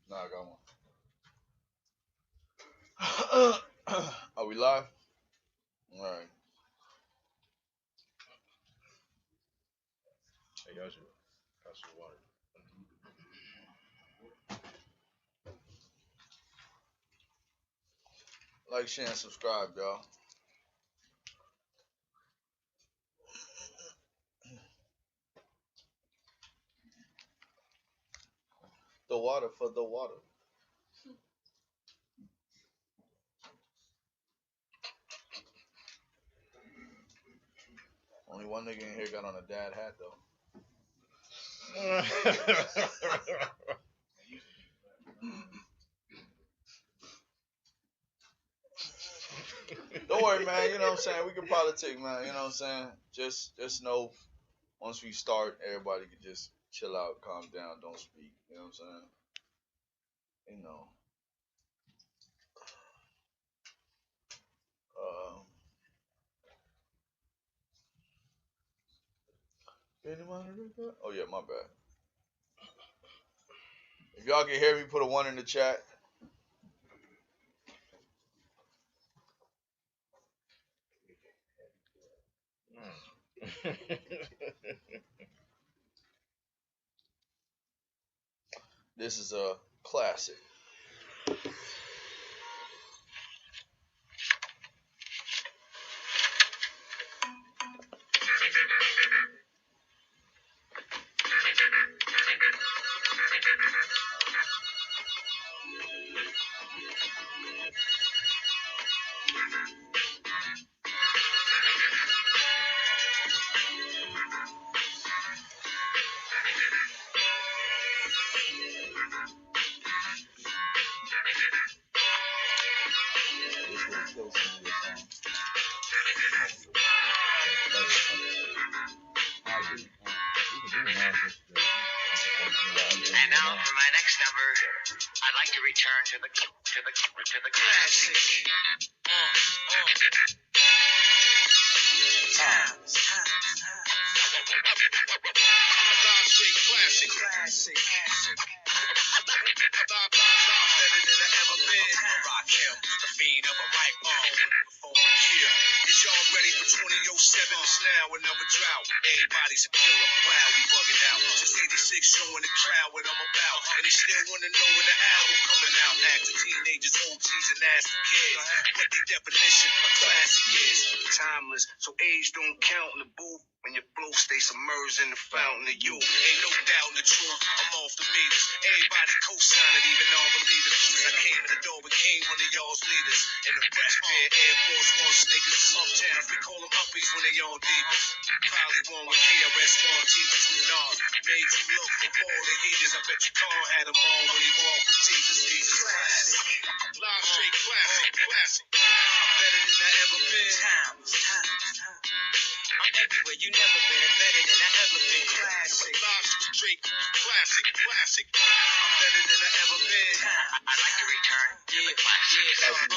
Nah, I got one. Are we live? All right. Hey, y'all should got some water. Like, share, and subscribe, y'all. The water for the water. Only one nigga in here got on a dad hat, though. Don't worry, man. You know what I'm saying? We can politic, man. You know what I'm saying? Just know once we start, everybody can just chill out, calm down, don't speak. You know what I'm saying? You know. Oh yeah, my bad. If y'all can hear me, put a 1 in the chat. This is a classic. And now for my next number, I'd like to return to the classic. Classic. Better than I ever been. Rock him, the fiend of a mic phone. Is y'all ready for 2007? It's now another drought. Everybody's a killer. Wow, we bugging out. Just 86 showing the crowd what I'm about. And they still wanna know when the album coming out. Acting teenagers, OGs, and nasty kids. What the definition of classic is. Timeless, so age don't count in the booth. When your flow stay submerged in the fountain of youth. Ain't no doubt in the truth, I'm off the meters. Everybody co-sign it, even non-believers. I came to the door, became one of y'all's leaders. In the fresh pair, Air Force One sneakers. Uptowns, we call them uppies when they all divas. Probably one with KRS-One teachers. Nas made you look before the heaters. I bet your car had them on when he walked with teachers. Classic. Live straight classic. I'm better than I ever been. I'm everywhere you never been, and better than I ever been. Classic. Live straight classic. I'm better than I ever been. I'd like to return to the classic.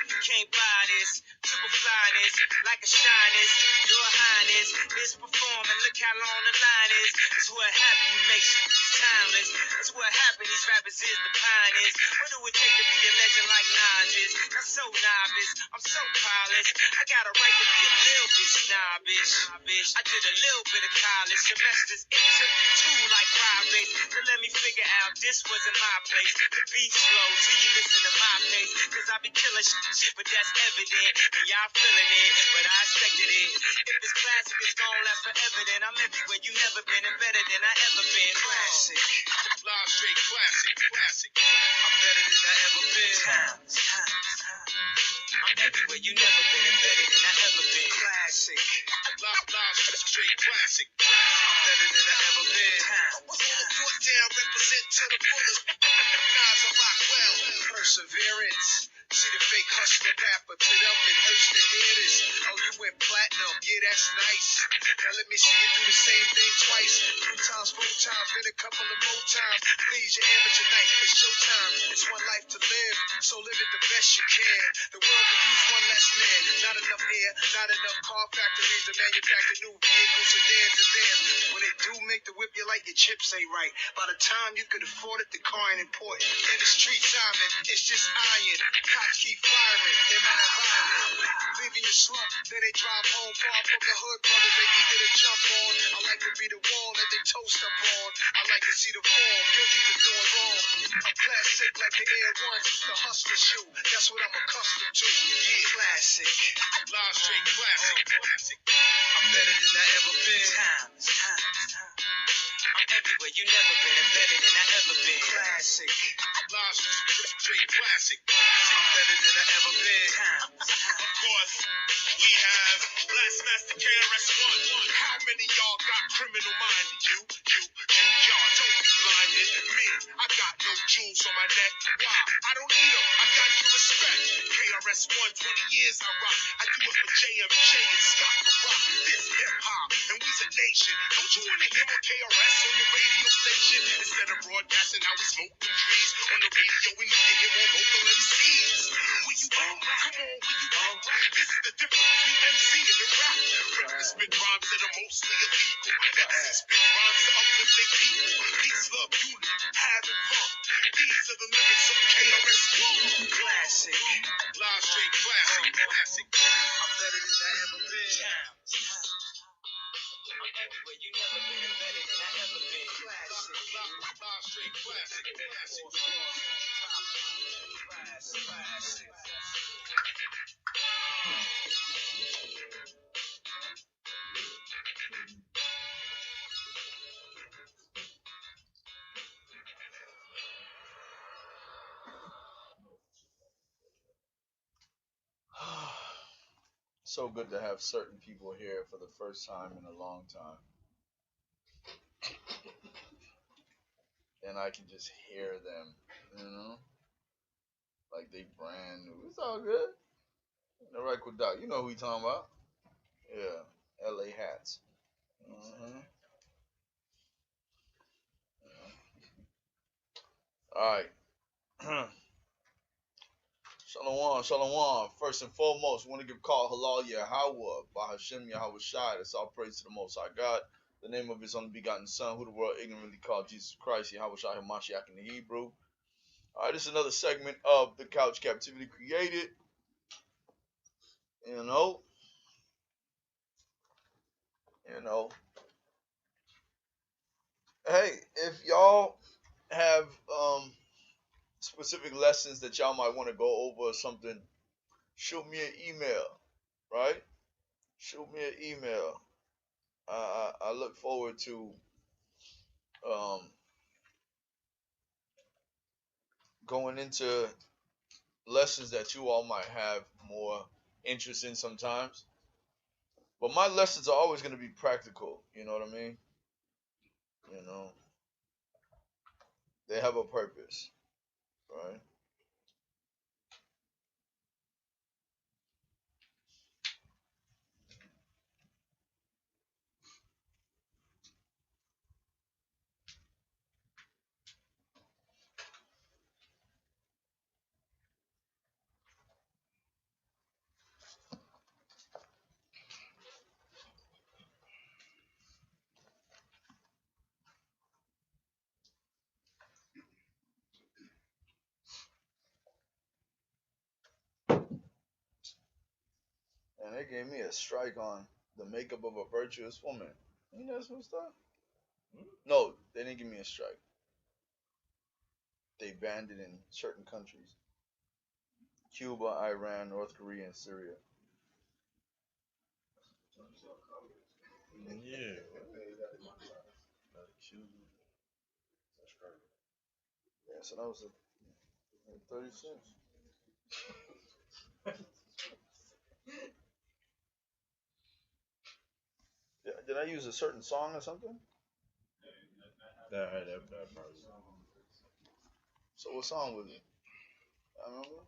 You can't buy this, super flyness, like a shyness. Your highness is performing, look how long the line is. That's what happened, you make shit timeless. That's what happened, these rappers is the pioneers. What do it take to be a legend like Nas is? I'm so novice, I'm so polished. I got a right to be a little bit snobbish. I did a little bit of college semesters, it took 2 like privates to let me figure out this wasn't my place. The beat slow till you listen to my pace, cause I be killing shit, but that's evident. And y'all feeling it, but I expected it. If it's classic, it's gonna last forever. Then I'm everywhere you never been, and better than I ever been. Classic. Live straight classic. I'm better than I ever been. I'm everywhere you never been, and better than I ever been. Classic. Live straight classic. I'm better than I ever been. Hold the foot down, represent to the fullest. Nas, I rock well. Perseverance. See the fake hustler rapper to them, it hurts to hear this. Oh, you went platinum, yeah, that's nice. Now let me see you do the same thing twice. 3 times, 4 times, then a couple of more times. Please, your amateur night, it's showtime. It's one life to live, so live it the best you can. The world could use one last man. Not enough air, not enough car factories to manufacture new vehicles, sedans, and vans. When they do make the whip, you like your chips ain't right. By the time you could afford it, the car ain't important. In the street timing, it's just iron. Cops keep firing in my environment. Leaving you slump, then they drive home far from the hood, brothers they eager to jump on. I like to be the wall that they toast up on. I like to see the fall, guilty for doing wrong. A classic like the Air Ones, the hustler shoe. That's what I'm accustomed to. Yeah, classic. Live straight classic. I'm better than I ever been. I'm everywhere you never been, and better than I ever been. Classic. Live straight classic. I'm better than I ever been. Of course, we have Blastmaster KRS-One. How many y'all got criminal minded? Y'all don't be blinded. Me, I got no jewels on my neck. Why? I don't need them. I got your respect. KRS-One, 20 years I rock. I do it for JMJ and Scott the Rock. This hip-hop, and we's a nation. Don't you want to hear my KRS on your radio station? Instead of broadcasting how we smoke them trees on the radio, we need to hear more local MCs. Where you at? Come on, where you at? This is the difference between MC and the rap. Rappers spit rhymes that are mostly illegal. MCs spit rhymes to uplift their people. Peace, love, unity, having fun. These are the lyrics of KRS-One. Classic. Live straight classic. I'm better than I ever been. I'm everywhere you never been, and better than I ever been. Classic. Live straight classic. Classic. So good to have certain people here for the first time in a long time. And I can just hear them, you know? Like they brand new. It's all good. The right with Doc. You know who we talking about. Yeah. LA hats. Mm-hmm. Alright. Shalom. First and foremost, we want to give call halal Yahweh, Bahashem Yahweh Shai. That's all praise to the Most High God. The name of his only begotten Son, who the world ignorantly called Jesus Christ, Yahweh Shai Hamashiach in the Hebrew. Alright, this is another segment of the Couch Captivity Created. You know. Hey, if y'all have specific lessons that y'all might want to go over or something, shoot me an email, right? Shoot me an email. I look forward to going into lessons that you all might have more interest in sometimes. But my lessons are always going to be practical, you know what I mean? You know, they have a purpose, right? And they gave me a strike on the makeup of a virtuous woman. Ain't that some stuff? No, they didn't give me a strike. They banned it in certain countries. Cuba, Iran, North Korea, and Syria. Yeah. Yeah, so that was 30 cents. Yeah, did I use a certain song or something? That probably. So what song was it? I remember.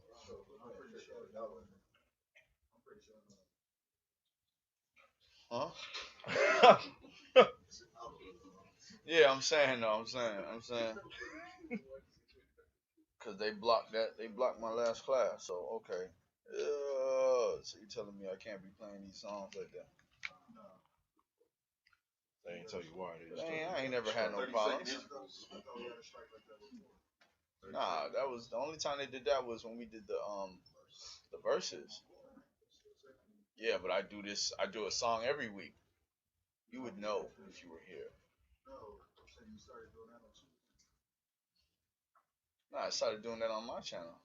Huh? Yeah, I'm saying. Cause they blocked my last class. So okay. telling me I can't be playing these songs like that. They ain't tell you why. They just I ain't never had no problems. Nah, that was the only time they did that was when we did the verses. Yeah, but I do a song every week. You would know if you were here. Nah, I started doing that on my channel.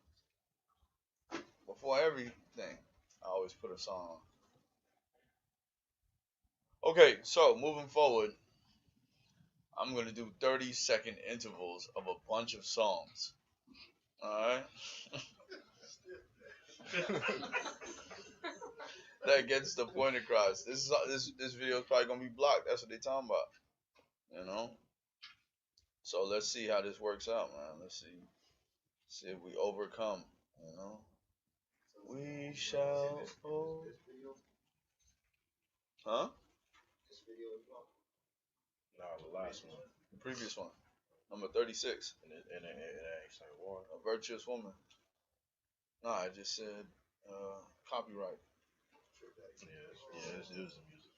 Before everything, I always put a song on. Okay, so moving forward, I'm going to do 30-second intervals of a bunch of songs. Alright? That gets the point across. This video is probably going to be blocked. That's what they're talking about. You know? So let's see how this works out, man. Let's see. See if we overcome, you know? We shall. Huh? Nah, the last one. The previous one. Number 36. And it ain't saying water. A Virtuous Woman. No, I just said copyright. Yeah, it is the music.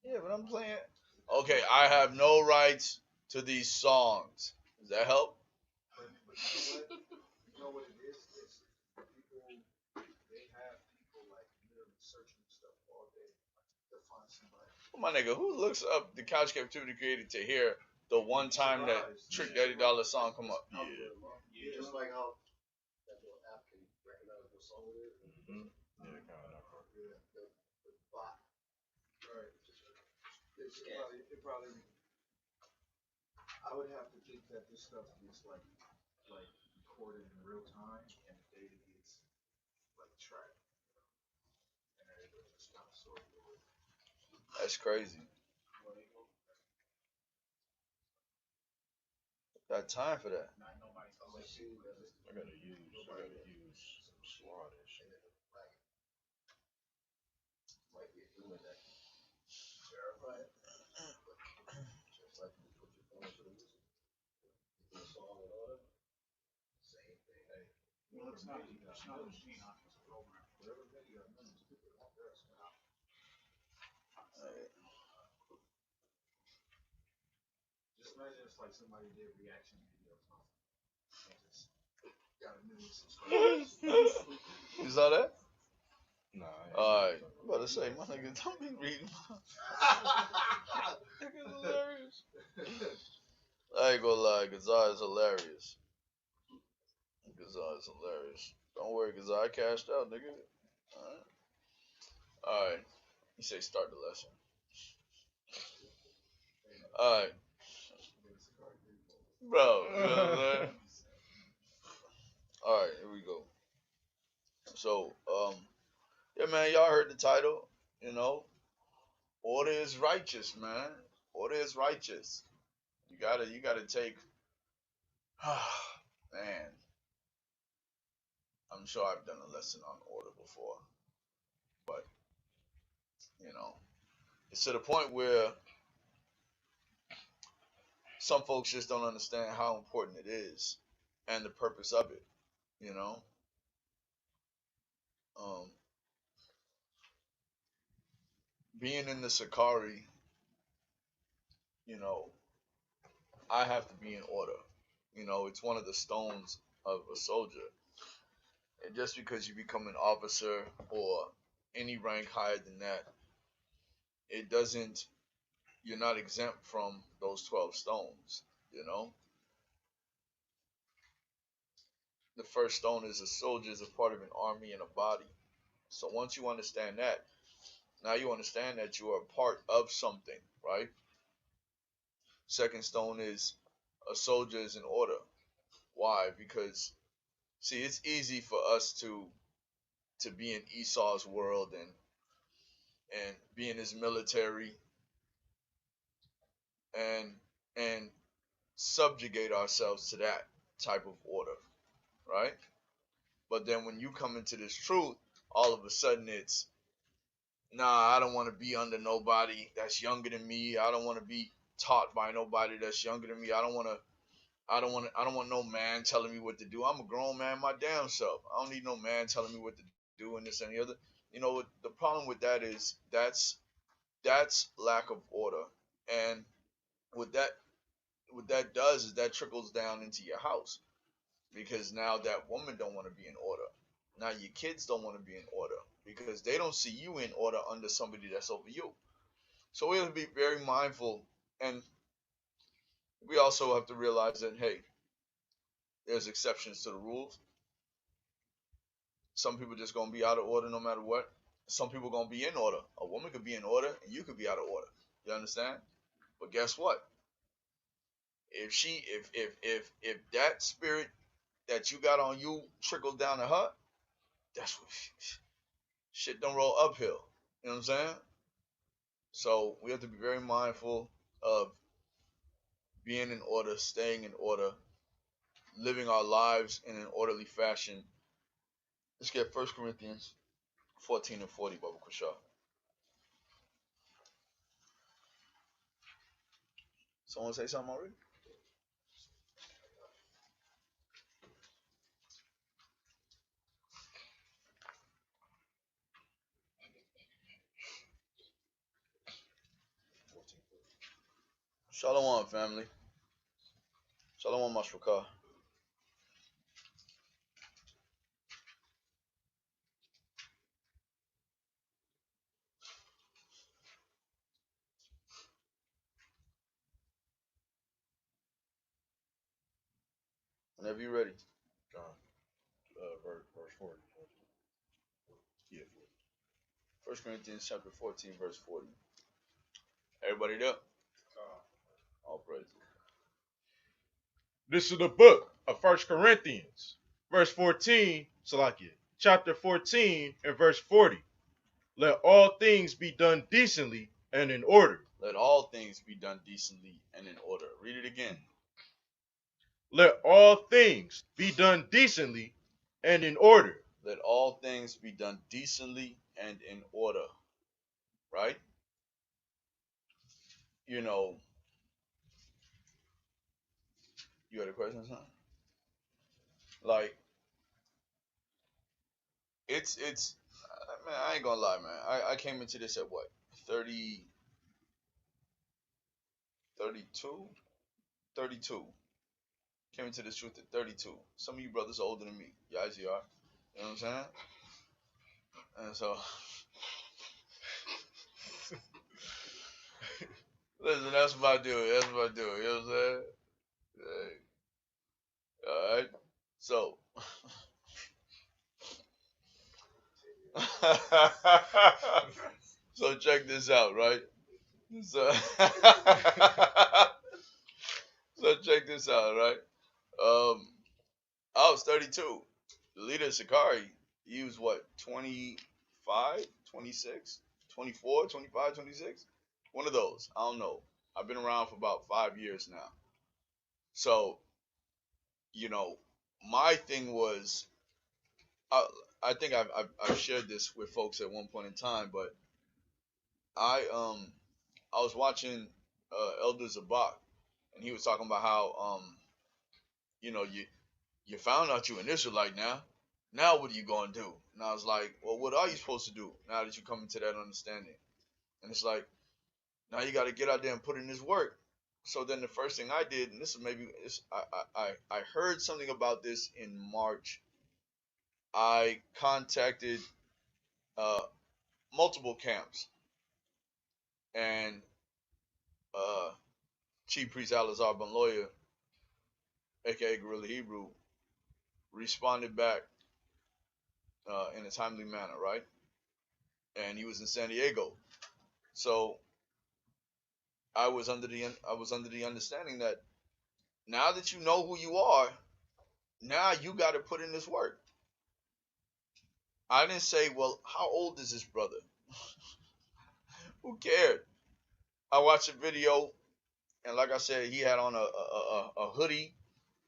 Yeah, but I'm playing. Okay, I have no rights to these songs. Does that help? You know what it is? It's people, they have people like literally searching stuff all day to find somebody. Well, my nigga, who looks up the Couch Captivity created to hear the one time that Trick Daddy Dollar song come up? Yeah. Just like how that little app can recognize what song it is. Mm-hmm. Yeah, kind of that part. Yeah, the bot. Right. It probably. I would have to think that this stuff is like recorded in real time, and the data gets like tracked, and everything just kind of sorted away. That's crazy. Got time for that. I gotta use some slot and shit. It's not a machine, it's a program. Whatever video people want this. Just imagine it's like somebody did reaction videos and just got a million subscribers. You saw that? Nah. Alright. I'm about to say, my nigga, don't be reading. Nigga's hilarious. I ain't gonna lie, Gazar is hilarious. Gazar is hilarious. Don't worry, Gazar, I cashed out, nigga. Alright. You say start the lesson. Alright. Bro, you know what I'm saying? Alright, here we go. So, yeah, man, y'all heard the title, you know. Order is righteous, man. Order is righteous. You gotta take, man. I'm sure I've done a lesson on order before, but, you know, it's to the point where some folks just don't understand how important it is and the purpose of it, you know. Being in the SICARRI, you know, I have to be in order. You know, it's one of the stones of a soldier. And just because you become an officer or any rank higher than that, it doesn't, you're not exempt from those 12 stones, you know. The first stone is a soldier is a part of an army and a body. So once you understand that, now you understand that you are a part of something, right? Second stone is a soldier is in order. Why? Because, see, it's easy for us to be in Esau's world and be in his military and subjugate ourselves to that type of order, right? But then when you come into this truth, all of a sudden it's, nah, I don't want to be under nobody that's younger than me. I don't want to be taught by nobody that's younger than me. I don't want I don't want no man telling me what to do. I'm a grown man my damn self. I don't need no man telling me what to do and this and the other. You know, the problem with that is that's lack of order. And what that does is that trickles down into your house, because now that woman don't want to be in order. Now your kids don't want to be in order because they don't see you in order under somebody that's over you. So we have to be very mindful, and we also have to realize that, hey, there's exceptions to the rules. Some people just gonna be out of order no matter what. Some people gonna be in order. A woman could be in order and you could be out of order. You understand? But guess what? If that spirit that you got on you trickles down to her, that's what shit don't roll uphill. You know what I'm saying? So we have to be very mindful of being in order, staying in order, living our lives in an orderly fashion. Let's get 1 Corinthians 14 and 40, Baba Kusha. Someone say something already? Shalom, family. Shalom, Mashwaka. Whenever you're ready. Verse 40. Yeah, 1 Corinthians chapter 14, verse 40. Everybody there? All praise. This is the book of 1 Corinthians, verse 14, Salakia, chapter 14 and verse 40. Let all things be done decently and in order. Let all things be done decently and in order. Read it again. Let all things be done decently and in order. Let all things be done decently and in order. Right? You know, you had a question or something? Like, it's man, I ain't gonna lie, man. I came into this at what? 30, 32? 32. Came into this truth at 32. Some of you brothers are older than me. You guys are. You know what I'm saying? And so, listen, that's what I do. That's what I do. You know what I'm saying? Hey. All right. So, so check this out, right? So, so check this out, right? I was 32. The leader of SICARRI, he was what, 25, 26, 24, 25, 26? One of those. I don't know. I've been around for about 5 years now. So, you know, my thing was, I think I've shared this with folks at one point in time, but I was watching Elder Zabak, and he was talking about how you know, you found out you're an Israelite now. Now what are you gonna do? And I was like, well, what are you supposed to do now that you come into that understanding? And it's like, now you got to get out there and put in this work. So then the first thing I did, and this is maybe, I heard something about this in March. I contacted multiple camps, and Chief Priest Alazar Ben Lawyer, aka Guerrilla Hebrew, responded back in a timely manner, right? And he was in San Diego, so I was under the understanding that now that you know who you are, now you got to put in this work. I didn't say, well, how old is this brother? Who cared? I watched a video, and like I said, he had on a hoodie,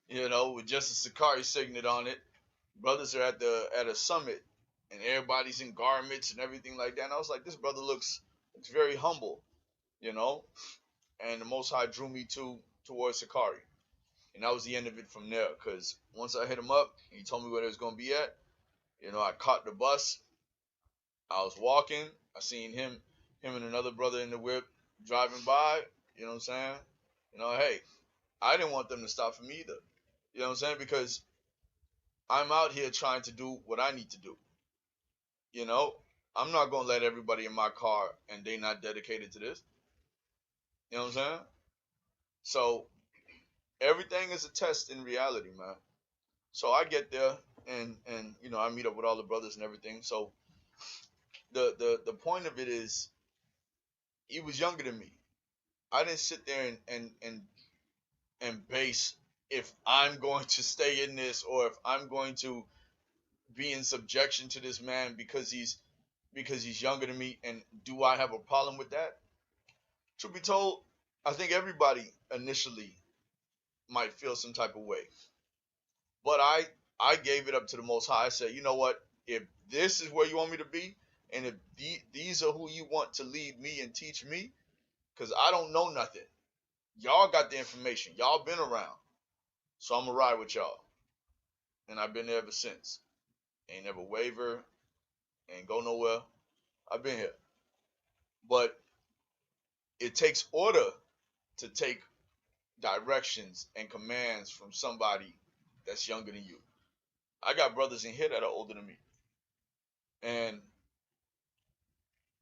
you know, with just a SICARRI signet on it. Brothers are at a summit, and everybody's in garments and everything like that. And I was like, this brother looks very humble, you know. And the Most High drew me towards SICARRI. And that was the end of it from there. Because once I hit him up, he told me where it was going to be at. I caught the bus. I was walking. I seen him and another brother in the whip driving by. You know what I'm saying? Hey, I didn't want them to stop for me either. You know what I'm saying? Because I'm out here trying to do what I need to do. I'm not going to let everybody in my car and they not dedicated to this. You know what I'm saying? So everything is a test in reality, man. So I get there and I meet up with all the brothers and everything. So the point of it is, he was younger than me. I didn't sit there and base if I'm going to stay in this or if I'm going to be in subjection to this man because he's younger than me, and do I have a problem with that? Truth be told, I think everybody initially might feel some type of way. But I gave it up to the Most High. I said, you know what? If this is where you want me to be, and if these are who you want to lead me and teach me, because I don't know nothing. Y'all got the information. Y'all been around. So I'm going to ride with y'all. And I've been there ever since. Ain't never waver. Ain't go nowhere. I've been here. But it takes order to take directions and commands from somebody that's younger than you. I got brothers in here that are older than me. And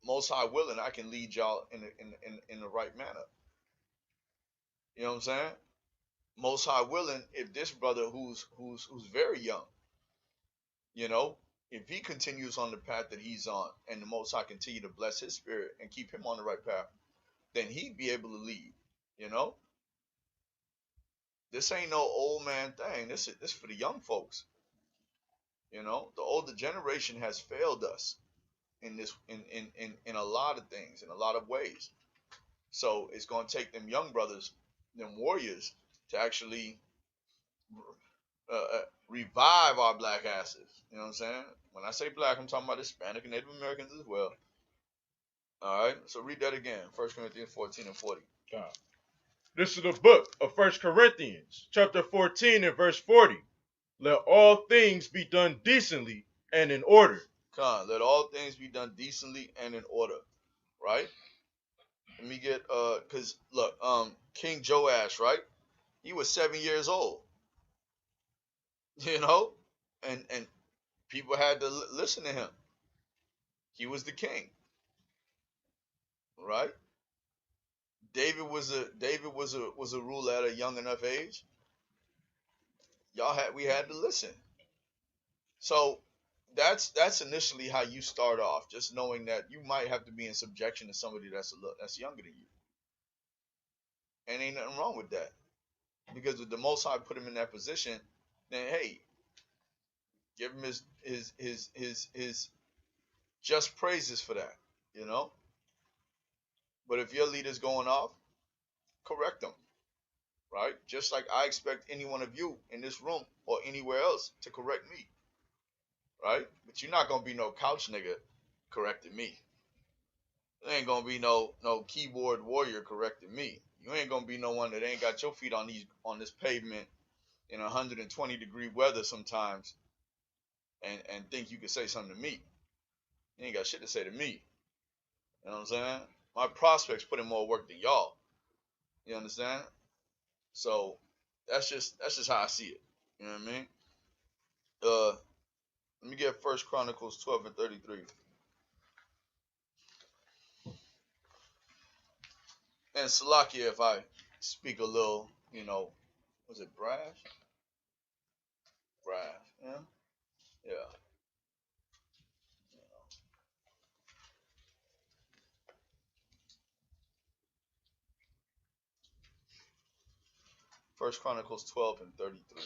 Most High willing, I can lead y'all in the right manner. You know what I'm saying? Most High willing, if this brother who's very young, if he continues on the path that he's on, and the Most High continue to bless his spirit and keep him on the right path, then he'd be able to lead. This ain't no old man thing. This is for the young folks. The older generation has failed us in this in a lot of things, in a lot of ways. So it's going to take them young brothers, them warriors, to actually revive our black asses. You know what I'm saying? When I say black, I'm talking about Hispanic and Native Americans as well. All right, so read that again. 1 Corinthians 14 and 40. This is the book of 1 Corinthians, chapter 14 and verse 40. Let all things be done decently and in order. Let all things be done decently and in order. Right? Let me get, because, look, King Joash, right? He was 7 years old. And people had to listen to him. He was the king. Right? David was a ruler at a young enough age. We had to listen. So that's initially how you start off, just knowing that you might have to be in subjection to somebody that's younger than you. And ain't nothing wrong with that. Because if the Most High put him in that position, then hey, give him his just praises for that, But if your leader's going off, correct them, right? Just like I expect any one of you in this room or anywhere else to correct me, right? But you're not going to be no couch nigga correcting me. There ain't going to be no keyboard warrior correcting me. You ain't going to be no one that ain't got your feet on this pavement in 120-degree weather sometimes and think you can say something to me. You ain't got shit to say to me. You know what I'm saying? My prospects put in more work than y'all. You understand? So that's just how I see it. You know what I mean? Let me get 1 Chronicles 12 and 33. And Salakia, if I speak a little, was it brash? Brash, yeah? Yeah. 1 Chronicles 12 and 33.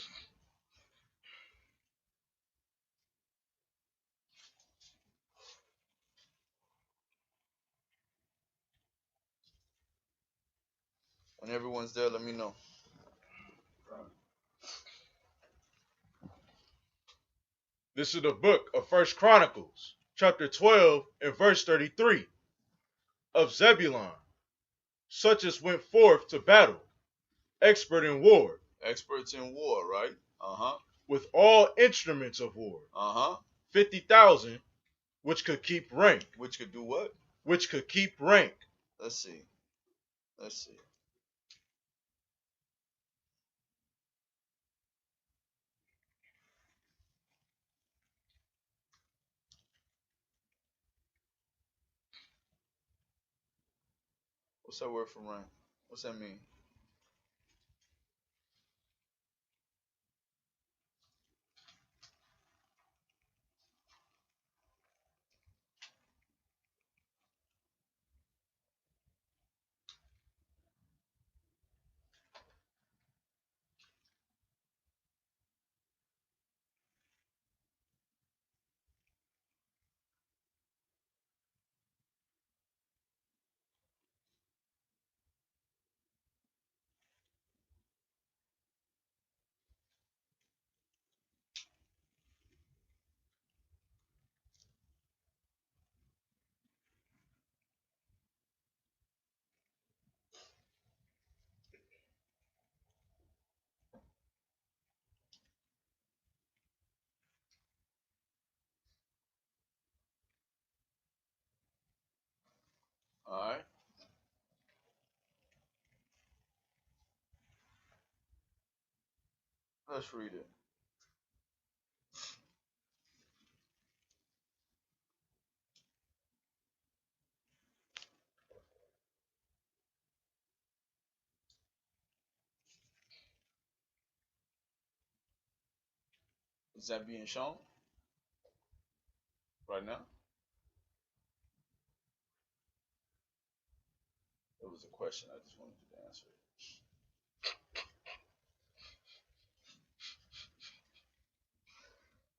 When everyone's there, let me know. This is the book of 1 Chronicles, chapter 12 and verse 33. Of Zebulun, such as went forth to battle, expert in war. Experts in war, right? With all instruments of war. 50,000, which could keep rank. Which could do what? Which could keep rank. Let's see. What's that word for rank? What's that mean? All right. Let's read it. Is that being shown right now? It was a question. I just wanted you to answer it.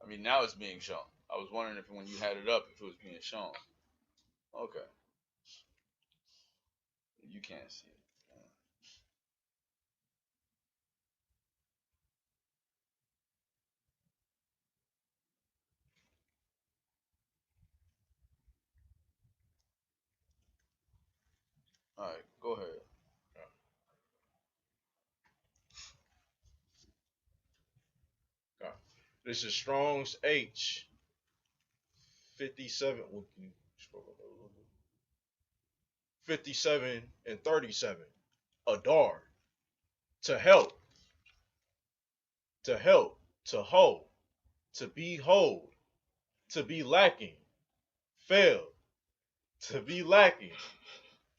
I mean, now it's being shown. I was wondering if when you had it up, if it was being shown. Okay. You can't see it. All right, go ahead. This is Strong's H 57. 57 and 37. Adar. To help. To help. To hold. To be whole. To be lacking. Fail. To be lacking.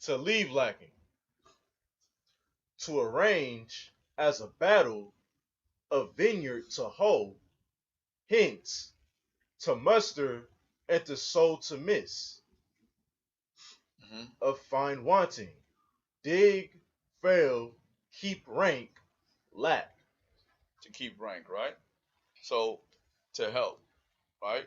To leave lacking. To arrange as a battle, a vineyard to hoe, hence, to muster and to sow to miss, of find wanting, dig, fail, keep rank, lack. To keep rank, right? So, to help, right?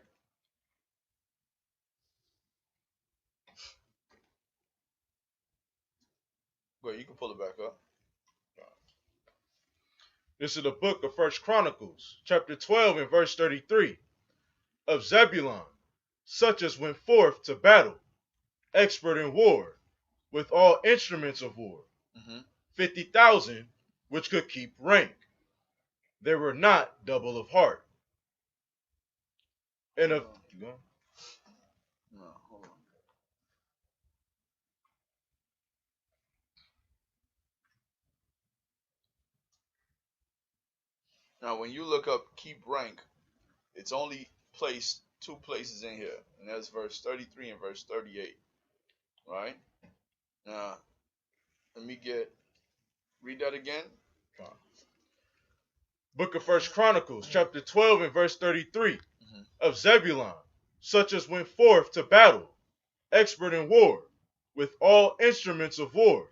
Go ahead, you can pull it back up. This is the book of First Chronicles, chapter 12 and verse 33. Of Zebulun, such as went forth to battle, expert in war, with all instruments of war. 50,000, which could keep rank. They were not double of heart. And of No, hold on. Now, when you look up keep rank, it's only placed two places in here, and that's verse 33 and verse 38, right? Now, let me read that again. Book of First Chronicles, chapter 12 and verse 33. Of Zebulun, such as went forth to battle, expert in war, with all instruments of war.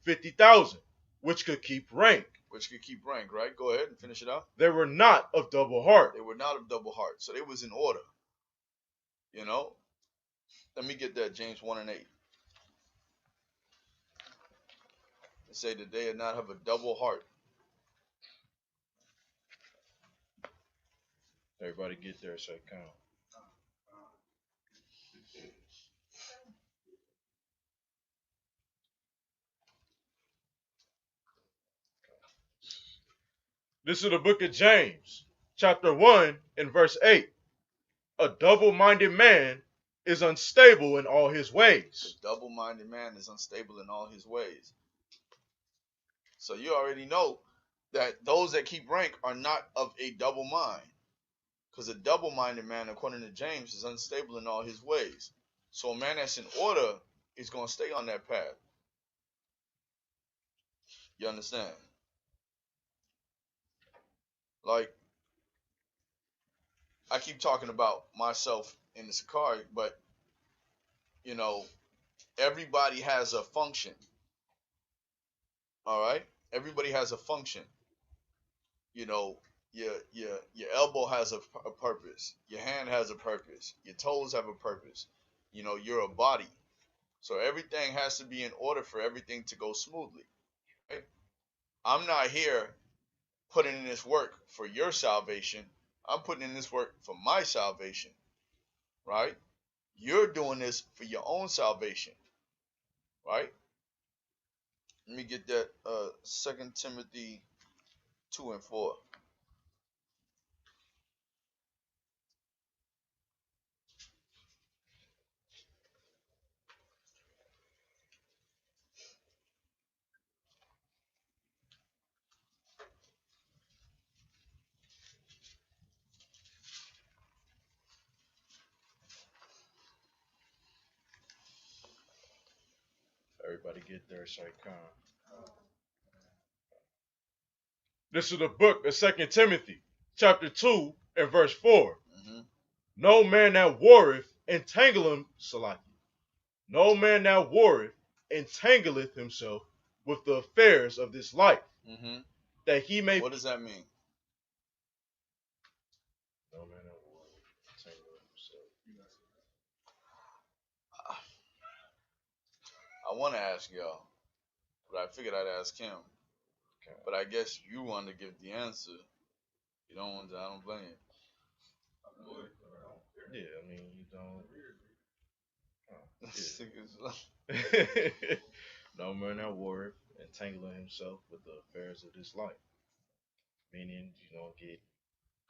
50,000, which could keep rank. Which could keep rank, right? Go ahead and finish it out. They were not of double heart. They were not of double heart. So they was in order. You know? Let me get that, James 1 and 8. They say that they did not have a double heart. Everybody get there so it count. This is the book of James, chapter 1 and verse 8. A double-minded man is unstable in all his ways. A double-minded man is unstable in all his ways. So you already know that those that keep rank are not of a double mind. Because a double-minded man, according to James, is unstable in all his ways. So a man that's in order is going to stay on that path. You understand? Like, I keep talking about myself in the SICARRI, but, you know, everybody has a function. All right? Everybody has a function. You know, your elbow has a purpose. Your hand has a purpose. Your toes have a purpose. You know, you're a body. So everything has to be in order for everything to go smoothly. Right? I'm not here putting in this work for your salvation. I'm putting in this work for my salvation. Right? You're doing this for your own salvation. Right? Let me get that 2 Timothy 2 and 4. Everybody get there, SICARRI. This is the book of 2 Timothy, chapter 2 and verse 4. No man that warreth No man that warreth entangleth himself with the affairs of this life, that he may. What does that mean? No man that warreth entangleth himself. I want to ask y'all, but I figured I'd ask him. Okay. But I guess you want to give the answer. You don't want to. I don't blame you. Yeah, I mean, you don't. No man that warreth entangling himself with the affairs of this life. Meaning, you don't get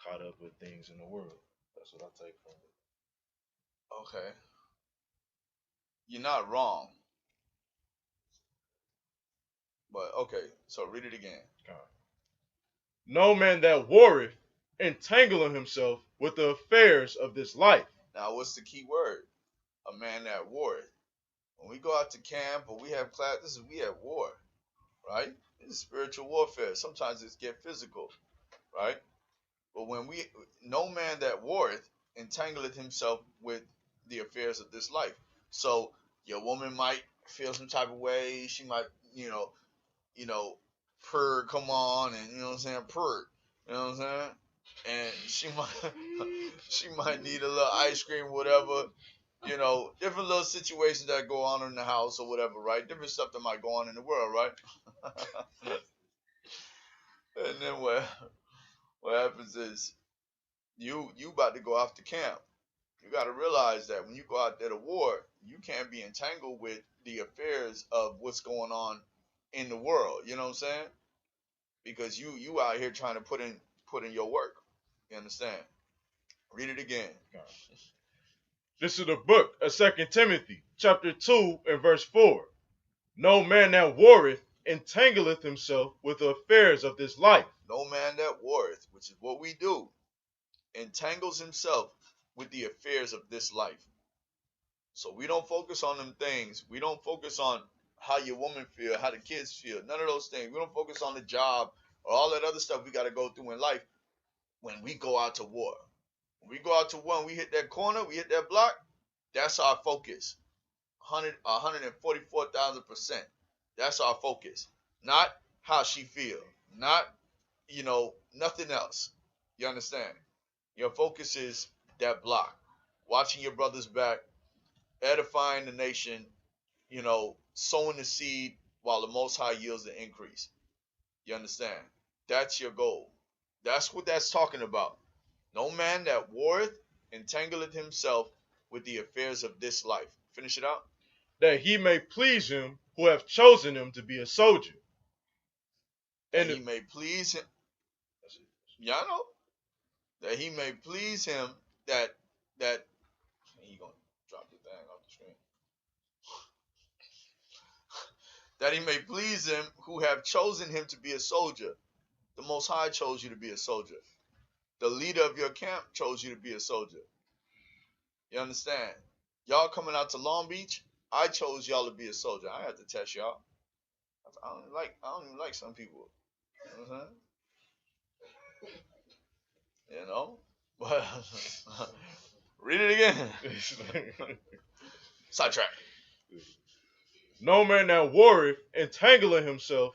caught up with things in the world. That's what I take from it. Okay. You're not wrong. But, okay, so read it again. No man that warreth entangling himself with the affairs of this life. Now, what's the key word? A man that warreth. When we go out to camp or we have class, we at war, right? This is spiritual warfare. Sometimes it's get physical, right? But when no man that warreth entangleth himself with the affairs of this life. So your woman might feel some type of way. She might, purr, come on, and you know what I'm saying, purr. You know what I'm saying? And she might need a little ice cream, whatever. You know, different little situations that go on in the house or whatever, right? Different stuff that might go on in the world, right? And then what happens is you about to go off to camp. You got to realize that when you go out there to war, you can't be entangled with the affairs of what's going on in the world. You know what I'm saying? Because you out here trying to put in your work. You understand? Read it again. This is the book of 2 Timothy, chapter 2 and verse 4. No man that warreth entangleth himself with the affairs of this life. No man that warreth, which is what we do, entangles himself with the affairs of this life. So we don't focus on them things. We don't focus on how your woman feel, how the kids feel, none of those things. We don't focus on the job or all that other stuff we got to go through in life when we go out to war. When we go out to war and we hit that corner, we hit that block, that's our focus. 144,000%. That's our focus. Not how she feel. Not, nothing else. You understand? Your focus is that block. Watching your brother's back, edifying the nation, sowing the seed while the Most High yields the increase. You understand? That's your goal. That's what that's talking about. No man that warreth entangleth himself with the affairs of this life. Finish it out. That he may please him who hath chosen him to be a soldier. And he may please him. Y'all know that he may please him that he gonna drop the thing off the screen. That he may please him who have chosen him to be a soldier. The Most High chose you to be a soldier. The leader of your camp chose you to be a soldier. You understand? Y'all coming out to Long Beach, I chose y'all to be a soldier. I had to test y'all. I don't even like some people. You know what I'm saying? You know? But read it again. Sidetrack. No man that warreth entangling himself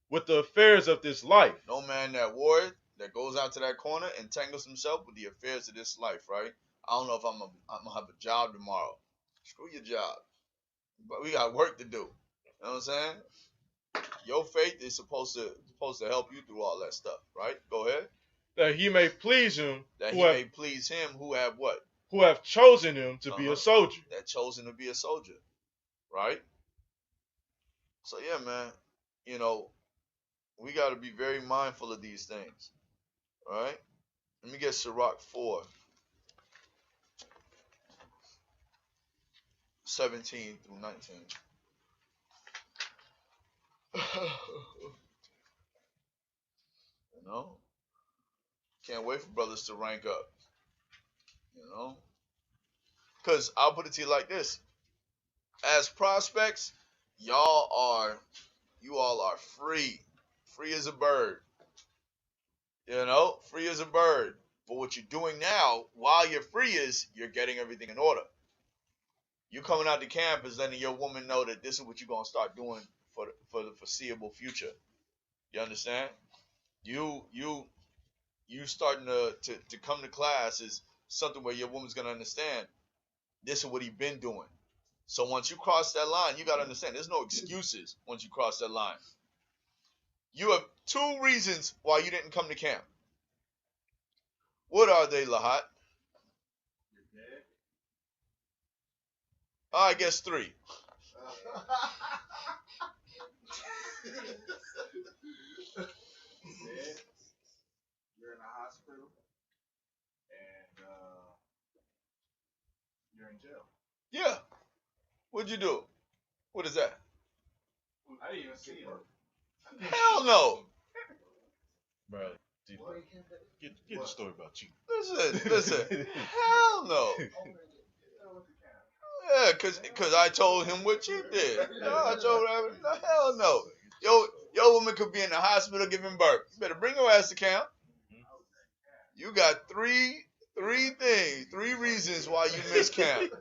with the affairs of this life. No man that warreth, that goes out to that corner, entangles himself with the affairs of this life, right? I don't know if I'm gonna have a job tomorrow. Screw your job. But we got work to do. You know what I'm saying? Your faith is supposed to help you through all that stuff, right? Go ahead. That he may please him. That he may please him who have what? Who have chosen him to be a soldier. That chosen to be a soldier, right? So yeah, man, you know, we got to be very mindful of these things, right? Let me get Sirach 4, 17 through 19. You know, can't wait for brothers to rank up. You know, because I'll put it to you like this: as prospects, you all are free as a bird. You know, free as a bird. But what you're doing now, while you're free, is you're getting everything in order. You coming out to camp is letting your woman know that this is what you're gonna start doing for the foreseeable future. You understand? You starting to come to class is something where your woman's gonna understand this is what he's been doing. So once you cross that line, you gotta understand there's no excuses once you cross that line. You have 2 reasons why you didn't come to camp. What are they, Lahat? You're dead. I guess 3. Dead. You're in a hospital. And you're in jail. Yeah. What'd you do? What is that? I didn't even see it. Hell no. Bro, get the story about you. Listen. Hell no. Yeah, cause I told him what you did. I told him, no, hell no. Your woman could be in the hospital giving birth. You better bring her ass to camp. You got three reasons why you miss camp: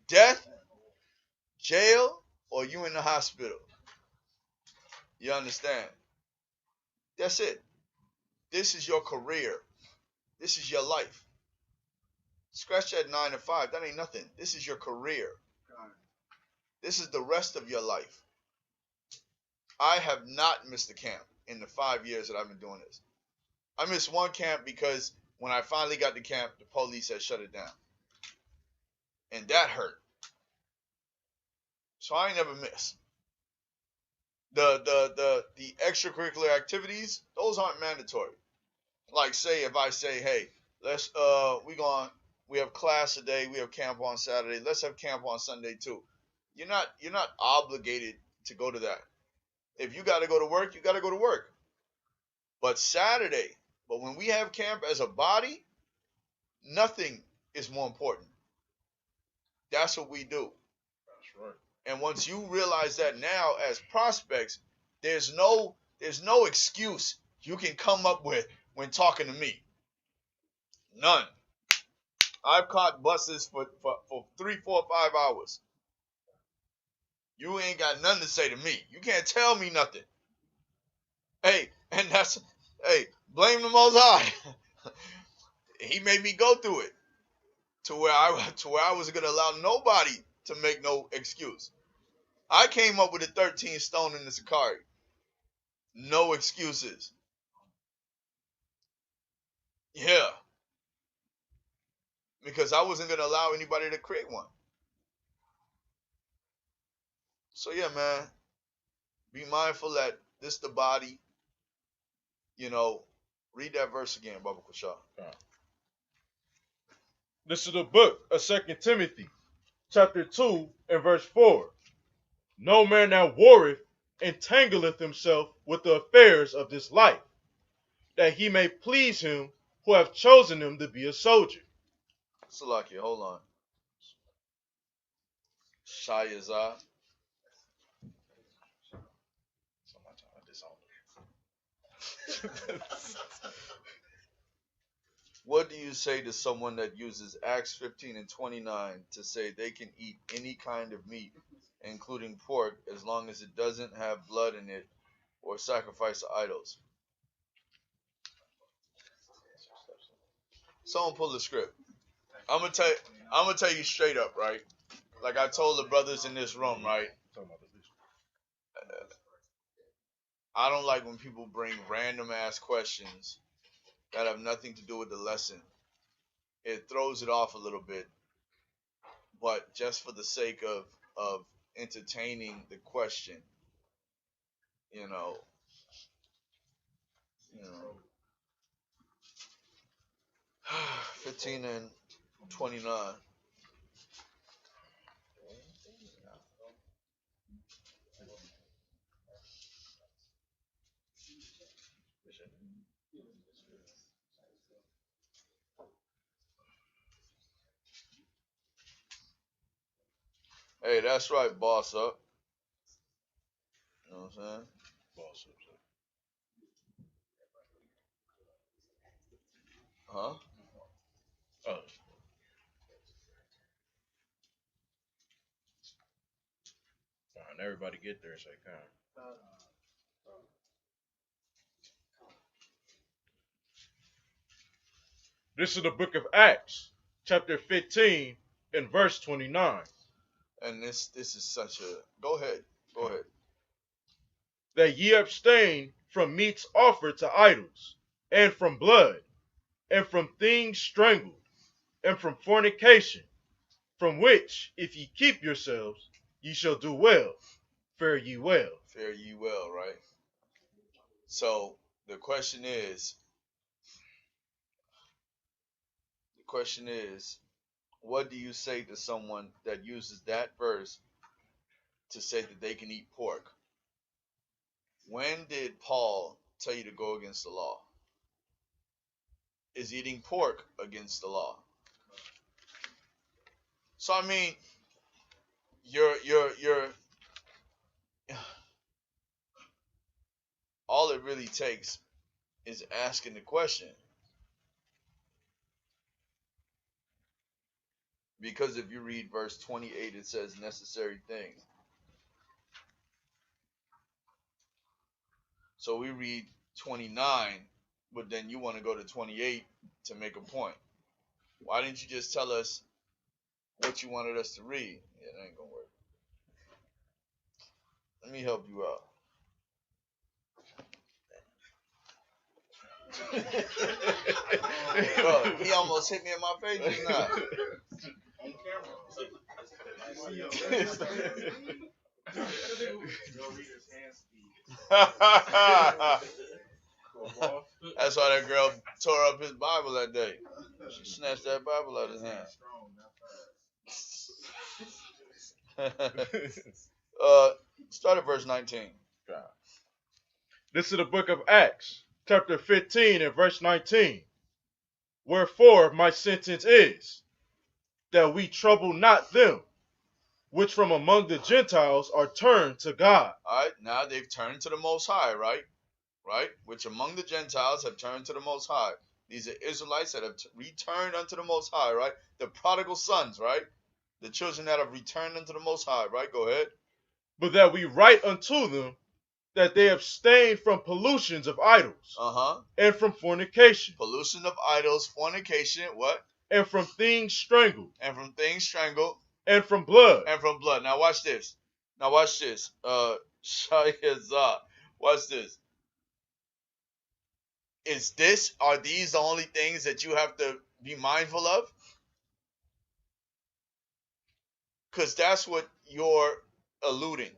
death, jail, or you in the hospital. You understand? That's it. This is your career. This is your life. Scratch that 9 to 5. That ain't nothing. This is your career. This is the rest of your life. I have not missed a camp in the 5 years that I've been doing this. I missed one camp because when I finally got to camp, the police had shut it down. And that hurt. So I ain't never miss. The extracurricular activities, those aren't mandatory. Like say if I say, hey, let's we have class today, we have camp on Saturday, let's have camp on Sunday too. You're not obligated to go to that. If you gotta go to work, you gotta go to work. But when we have camp as a body, nothing is more important. That's what we do. That's right. And once you realize that now as prospects, there's no excuse you can come up with when talking to me. None. I've caught buses for 3, 4, 5 hours. You ain't got nothing to say to me. You can't tell me nothing. Hey, blame the Most High. He made me go through it to where I wasn't gonna allow nobody to make no excuse. I came up with a 13 stone in the SICARRI. No excuses. Yeah. Because I wasn't going to allow anybody to create one. So yeah, man. Be mindful that this the body. You know, Read that verse again, Baba Kusha. This is the book of 2 Timothy, chapter 2, and verse 4. No man that warreth entangleth himself with the affairs of this life, that he may please him who hath chosen him to be a soldier. Salaki, hold on. Shayazah. What do you say to someone that uses Acts 15 and 29 to say they can eat any kind of meat, including pork, as long as it doesn't have blood in it or sacrifice to idols? Someone pull the script. I'm gonna tell you straight up, right? Like I told the brothers in this room, right? I don't like when people bring random ass questions that have nothing to do with the lesson. It throws it off a little bit. But just for the sake of entertaining the question, you know. 15 and 29. Hey, that's right, boss up. You know what I'm saying? Boss up, sir. Huh? Oh. Fine, everybody get there, say kind. This is the book of Acts, chapter 15, and verse 29. And this is such a... Go ahead. That ye abstain from meats offered to idols, and from blood, and from things strangled, and from fornication, from which, if ye keep yourselves, ye shall do well. Fare ye well. Fare ye well, right? So the question is, what do you say to someone that uses that verse to say that they can eat pork? When did Paul tell you to go against the law? Is eating pork against the law? So I mean, you're all it really takes is asking the question. Because if you read verse 28, it says necessary things. So we read 29, but then you want to go to 28 to make a point. Why didn't you just tell us what you wanted us to read? Yeah, that ain't gonna work. Let me help you out. Bro, he almost hit me in my face just now. On camera. That's why that girl tore up his Bible that day. She snatched that Bible out of his hand. Start at verse 19. This is the book of Acts, chapter 15 and verse 19. Wherefore my sentence is, that we trouble not them, which from among the Gentiles are turned to God. All right, now they've turned to the Most High, right? Right? Which among the Gentiles have turned to the Most High. These are Israelites that have returned unto the Most High, right? The prodigal sons, right? The children that have returned unto the Most High, right? Go ahead. But that we write unto them that they abstain from pollutions of idols, and from fornication. Pollution of idols, fornication, what? And from things strangled. And from things strangled. And from blood. And from blood. Now watch this. Shayazah. Watch this. Are these the only things that you have to be mindful of? Because that's what you're alluding.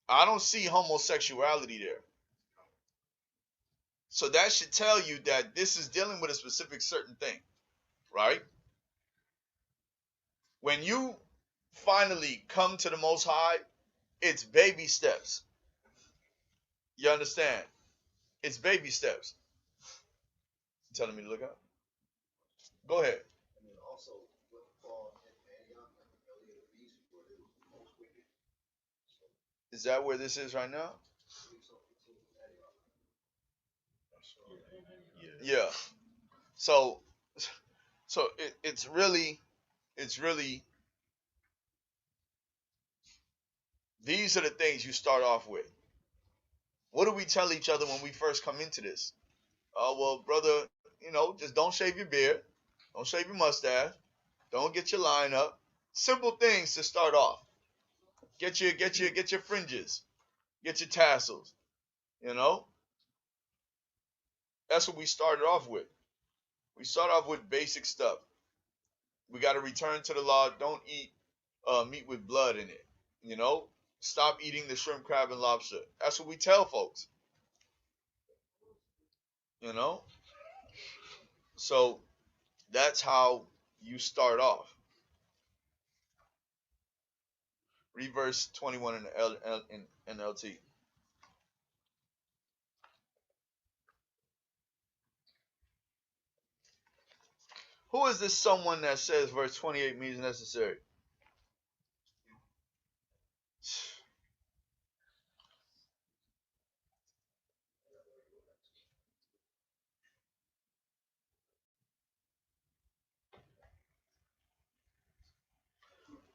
I don't see homosexuality there. So that should tell you that this is dealing with a specific certain thing, right? When you finally come to the Most High, it's baby steps. You understand? It's baby steps. You telling me to look up? Go ahead. And then also with Paul and Antioch, like the belly of the beast, where they were the most wicked. Is that where this is right now? Yeah. So it's really these are the things you start off with. What do we tell each other when we first come into this? Oh, well, brother, just don't shave your beard, don't shave your mustache, don't get your line up. Simple things to start off. Get your fringes, get your tassels. That's what we started off with. We start off with basic stuff. We got to return to the law. Don't eat meat with blood in it. Stop eating the shrimp, crab, and lobster. That's what we tell folks. So that's how you start off. Read verse 21 in NLT. Who is this someone that says verse 28 means necessary?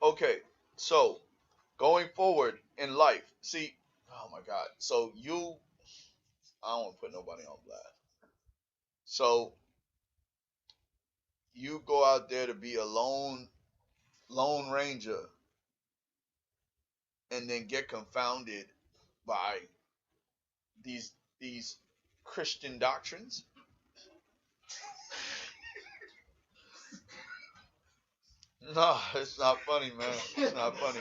Okay, so going forward in life, see, oh my God. So I don't want to put nobody on blast. So you go out there to be a lone ranger and then get confounded by these Christian doctrines. No, it's not funny, man. It's not funny.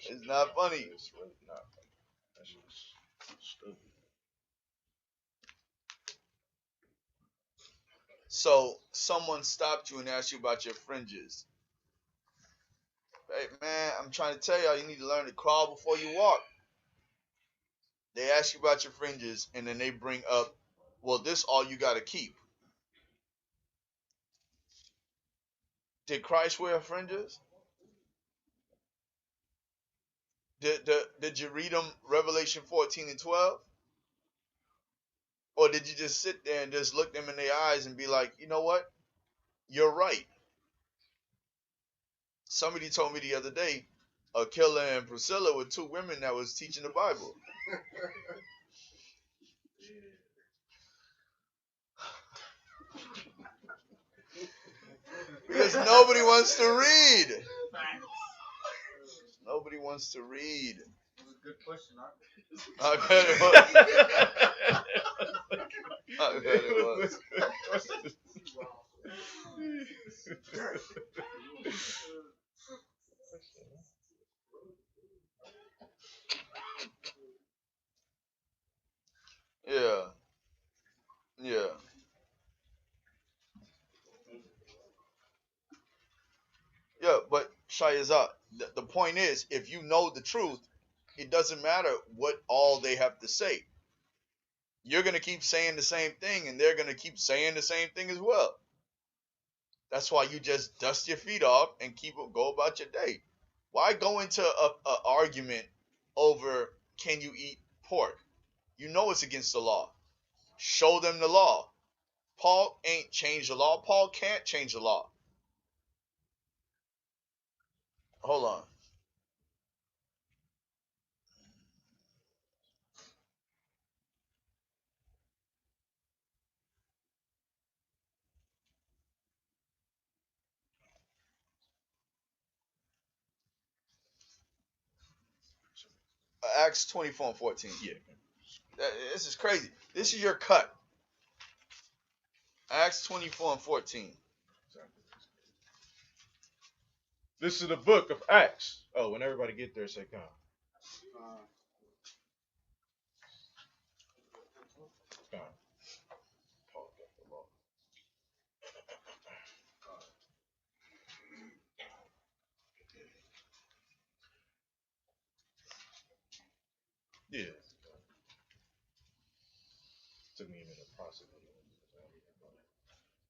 It's not funny. It's really not funny. That's just stupid. So someone stopped you and asked you about your fringes. Hey, man, I'm trying to tell y'all, you need to learn to crawl before you walk. They ask you about your fringes, and then they bring up, well, this all you got to keep. Did Christ wear fringes? Did you read them Revelation 14 and 12? Or did you just sit there and just look them in their eyes and be like, you know what? You're right. Somebody told me the other day, Aquila and Priscilla were two women that was teaching the Bible. Because nobody wants to read. Nobody wants to read. It was a good question. I bet it was. I bet it was. Yeah. Yeah. Yeah, but Shayazat, the point is, if you know the truth, it doesn't matter what all they have to say. You're going to keep saying the same thing, and they're going to keep saying the same thing as well. That's why you just dust your feet off and go about your day. Why go into a argument over can you eat pork? You know it's against the law. Show them the law. Paul ain't changed the law. Paul can't change the law. Hold on. Acts 24 and 14. Yeah. This is crazy. This is your cut. Acts 24 and 14. This is the book of Acts. Oh, when everybody get there, say come. Come.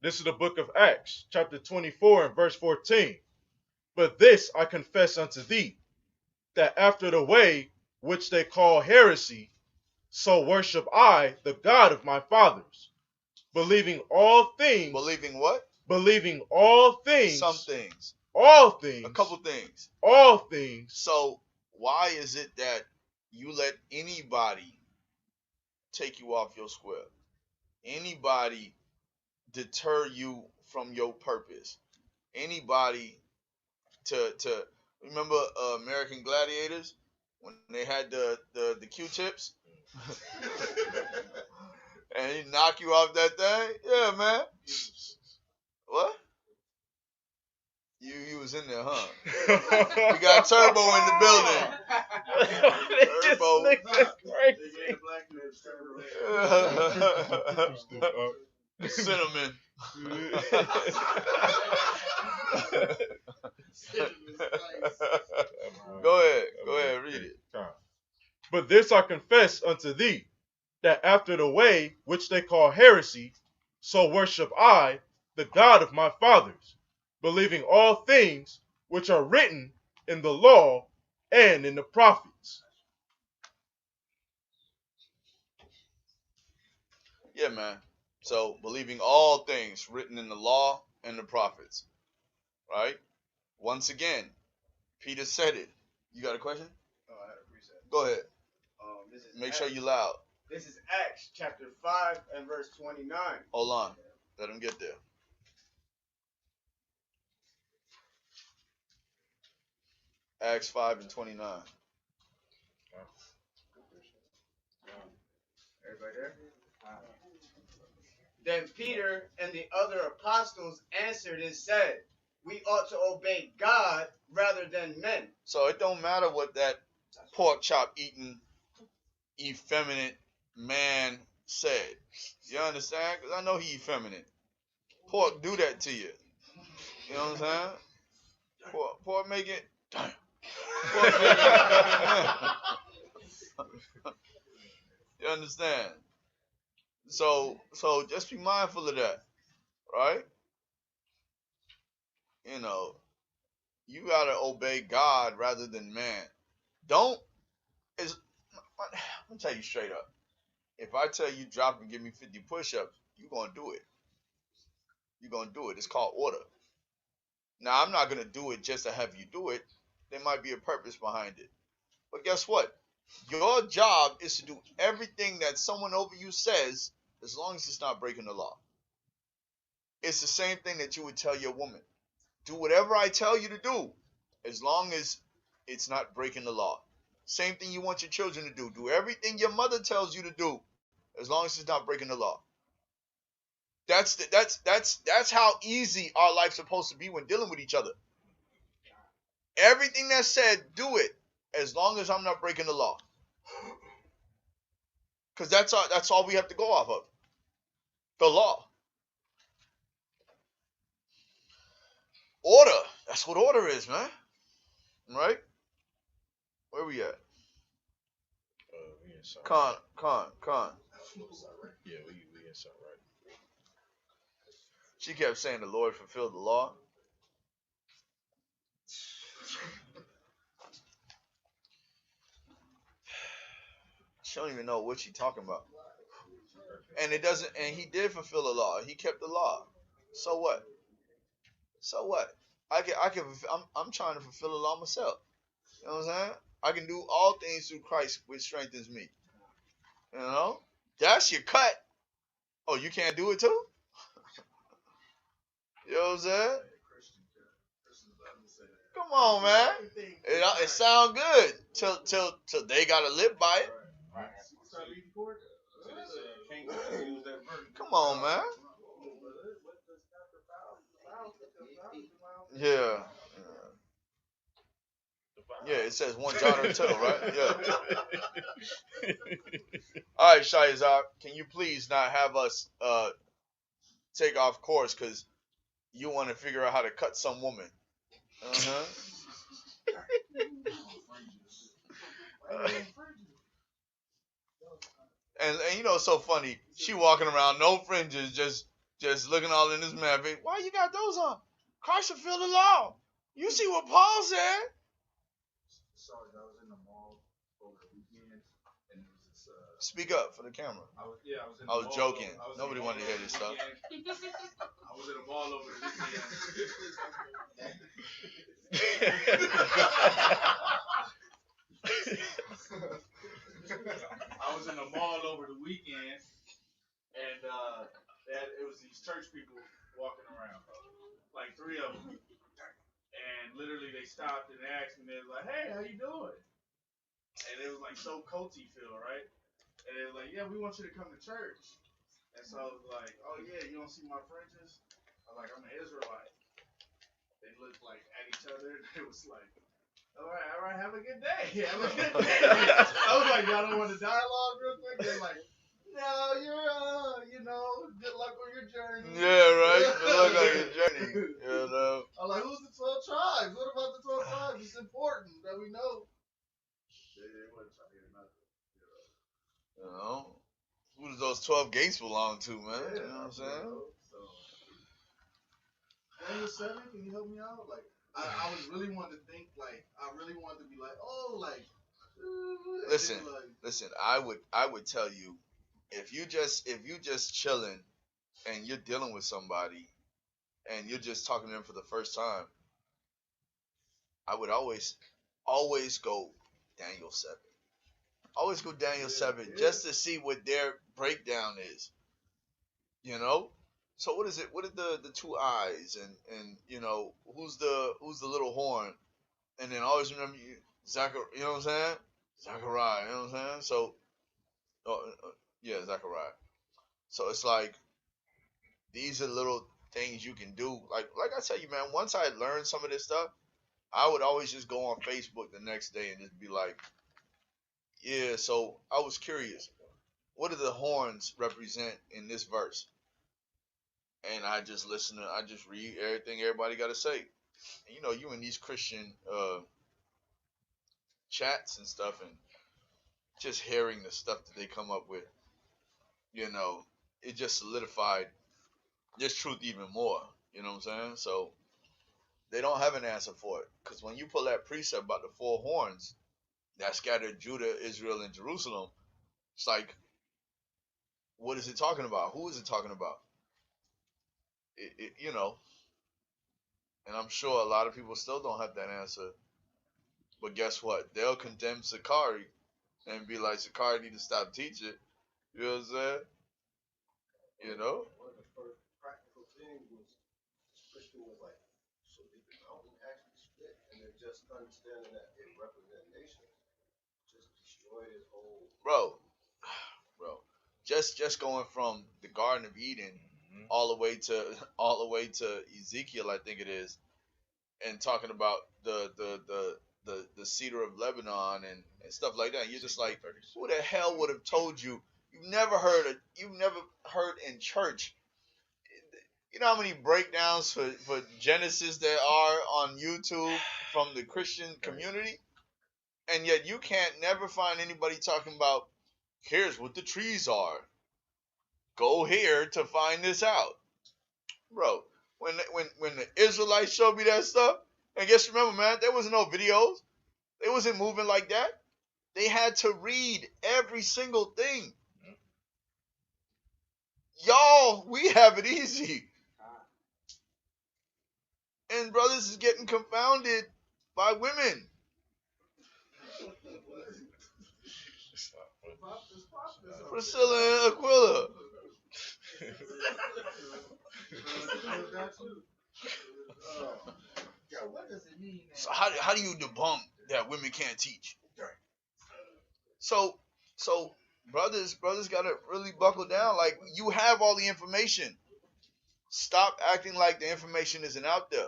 This is the book of Acts, chapter 24 and verse 14. But this I confess unto thee, that after the way which they call heresy, so worship I the God of my fathers, believing all things. Believing what? Believing all things. Some things. All things. A couple things. All things. So why is it that you let anybody take you off your square? Anybody deter you from your purpose? Anybody to remember American Gladiators when they had the Q-tips and he knock you off that thing? Yeah, man. What? You was in there, huh? We got Turbo in the building. Turbo. Cinnamon. Go ahead, read it. But this I confess unto thee, that after the way which they call heresy, so worship I the God of my fathers, believing all things which are written in the law and in the prophets. Yeah, man. So, believing all things written in the law and the prophets. Right? Once again, Peter said it. You got a question? Oh, I had a preset. Go ahead. This is Make sure you loud. This is Acts chapter 5 and verse 29. Hold on. Let him get there. Acts 5 and 29. Everybody there? Then Peter and the other apostles answered and said, we ought to obey God rather than men. So it don't matter what that pork chop eating effeminate man said. You understand? Because I know he effeminate. Pork do that to you. You know what I'm saying? Pork make it. Damn. Pork make it. You understand? So just be mindful of that, right? You know, you gotta obey God rather than man. I'm gonna tell you straight up. If I tell you drop and give me 50 push-ups, you're gonna do it. You're gonna do it. It's called order. Now I'm not gonna do it just to have you do it. There might be a purpose behind it. But guess what? Your job is to do everything that someone over you says, as long as it's not breaking the law. It's the same thing that you would tell your woman. Do whatever I tell you to do, as long as it's not breaking the law. Same thing you want your children to do. Do everything your mother tells you to do, as long as it's not breaking the law. That's how easy our life's supposed to be when dealing with each other. Everything that's said, do it, as long as I'm not breaking the law. Because that's all we have to go off of. The law. Order. That's what order is, man. Right? Where we at? We inside. Con. Yeah, we inside, right? She kept saying the Lord fulfilled the law. She don't even know what she's talking about. And it doesn't. And he did fulfill the law. He kept the law. So what? So what? I'm trying to fulfill the law myself. You know what I'm saying? I can do all things through Christ, which strengthens me. You know? That's your cut. Oh, you can't do it too? You know what I'm saying? Come on, man. It sound good till they gotta live by it. Come on, man. Yeah. Yeah, it says 1 jot or 2, right? Yeah. All right, Shahizar, can you please not have us take off course because you want to figure out how to cut some woman? And you know, it's so funny. She walking around, no fringes, just looking all in this man face. Why you got those on? Christ fulfilled the law. You see what Paul said? Sorry, I was in the mall over the weekend, and it was this. Speak up for the camera. I was in the I was mall joking. I was in Nobody the wanted to mall hear this stuff. I was in a mall over the weekend. I was in a mall over the weekend, and it was these church people walking around, like 3 of them, and literally they stopped and asked me, they was like, "Hey, how you doing?" And it was like so culty feel, right? And they was like, "Yeah, we want you to come to church." And so I was like, "Oh yeah, you don't see my fringes?" I was like, "I'm an Israelite." They looked like at each other, and it was like, all right, have a good day. Have a good day. I was like, y'all don't want to dialogue real quick? They're like, no, you're, good luck on your journey. Yeah, right. Good luck on your journey. You know. I'm like, who's the 12 tribes? What about the 12 tribes? It's important that we know. They wouldn't try to hear nothing. You know. Who does those 12 gates belong to, man? Yeah, you know what I'm saying? So, Daniel 7, can you help me out? Like, I was really wanting to think, like, I really wanted to be like, oh, like, Listen, like, listen. I would tell you, if you just chilling and you're dealing with somebody and you're just talking to them for the first time, I would always go Daniel 7. Always go Daniel 7 just to see what their breakdown is. You know? So what is it? What are the 2 eyes and you know, who's the little horn? And then always remember Zachariah, you know what I'm saying? Zachariah, you know what I'm saying? So yeah, Zachariah. So it's like these are little things you can do. Like I tell you, man, once I learned some of this stuff, I would always just go on Facebook the next day and just be like, yeah, so I was curious. What do the horns represent in this verse? And I just I just read everything everybody got to say. And, you know, you in these Christian chats and stuff, and just hearing the stuff that they come up with, you know, it just solidified this truth even more. You know what I'm saying? So they don't have an answer for it. Because when you pull that precept about the 4 horns that scattered Judah, Israel, and Jerusalem, it's like, what is it talking about? Who is it talking about? You know, and I'm sure a lot of people still don't have that answer. But guess what? They'll condemn SICARRI and be like, SICARRI need to stop teaching. You know what I'm saying? You know? One of the first practical things was Christian was like, so did the mountain actually split? And then just understanding that it represented nations just destroyed his whole. Bro, just going from the Garden of Eden all the way to Ezekiel, I think it is, and talking about the cedar of Lebanon and stuff like that. And you're just like, who the hell would have told you? You've never heard in church. You know how many breakdowns for Genesis there are on YouTube from the Christian community? And yet you can't never find anybody talking about, here's what the trees are. Go here to find this out. Bro, when the Israelites showed me that stuff, and just remember, man, there wasn't no videos. They wasn't moving like that. They had to read every single thing. Y'all, we have it easy. And brothers is getting confounded by women. Priscilla and Aquila. what does it mean? So how do you debunk that women can't teach? So brothers gotta really buckle down. Like, you have all the information. Stop acting like the information isn't out there.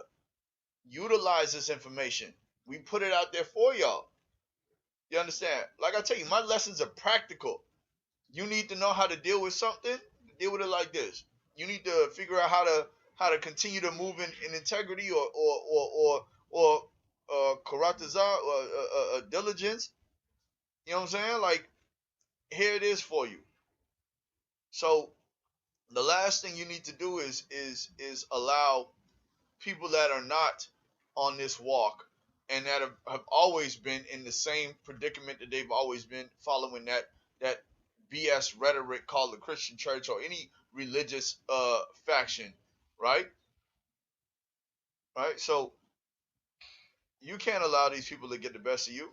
Utilize this information. We put it out there for y'all. You understand? Like I tell you, my lessons are practical. You need to know how to deal with something. Deal with it like this. You need to figure out how to continue to move in integrity or karataza or diligence. You know what I'm saying? Like, here it is for you. So the last thing you need to do is allow people that are not on this walk and that have always been in the same predicament that they've always been, following that BS rhetoric called the Christian church or any religious faction, right? Right? So you can't allow these people to get the best of you.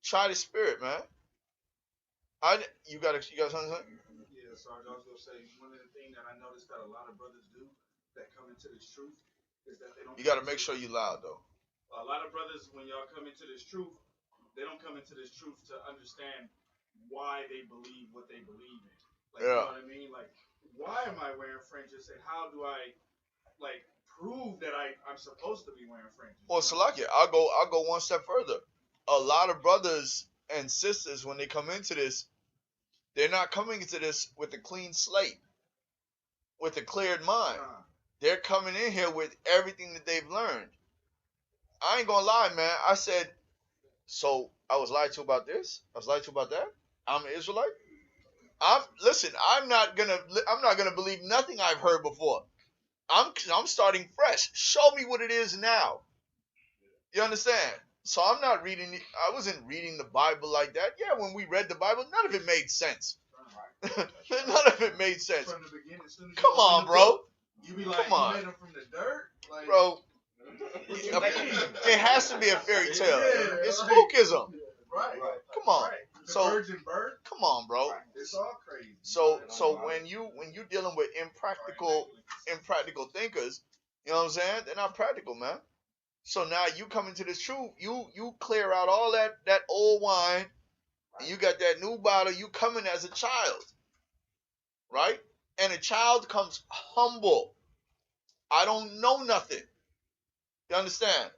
Try the spirit, man. You got something? Yeah, Sarge, I was gonna say one of the things that I noticed that a lot of brothers do that come into this truth is that they don't. You got to make sure you loud though. A lot of brothers, when y'all come into this truth, they don't come into this truth to understand why they believe what they believe in. Like, you know what I mean? Like, why am I wearing fringes, and how do I, like, prove that I'm supposed to be wearing fringes? Well, Salakia, I'll go one step further. A lot of brothers and sisters, when they come into this, they're not coming into this with a clean slate, with a cleared mind. They're coming in here with everything that they've learned. I ain't gonna lie, man. I said, so I was lied to about this. I was lied to about that. I'm an Israelite. I'm not gonna believe nothing I've heard before. I'm starting fresh. Show me what it is now. You understand? So I'm not reading. I wasn't reading the Bible like that. Yeah, when we read the Bible, none of it made sense. None of it made sense. From the beginning, as soon as Come on, bro. You be like, Come on. You made them from the dirt, like, bro. It has to be a fairy tale. It's spookism. Right. Come on. Right. The So virgin birth. come on, bro. It's all crazy. So when you're dealing with impractical thinkers, you know what I'm saying? They're not practical, man. So now you come into this truth, you clear out all that old wine, and you got that new bottle. You coming as a child, right? And a child comes humble. I don't know nothing. You understand?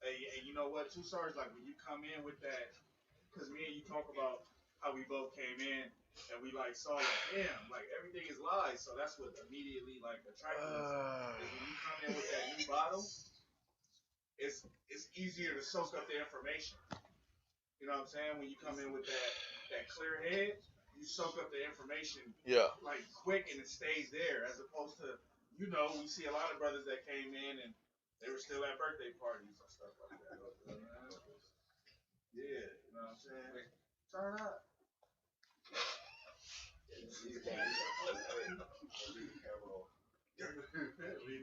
Hey, and you know what, too, Sarge? Like, when you come in with that, because me and you talk about how we both came in and we, like, saw, like, damn, like, everything is lies. So that's what immediately, like, attracted us. Is when you come in with that new bottle, it's easier to soak up the information. You know what I'm saying? When you come in with that clear head, you soak up the information, like, quick, and it stays there, as opposed to, you know, we see a lot of brothers that came in and they were still at birthday parties and stuff like that. Yeah, you know what I'm saying? Turn up. Leave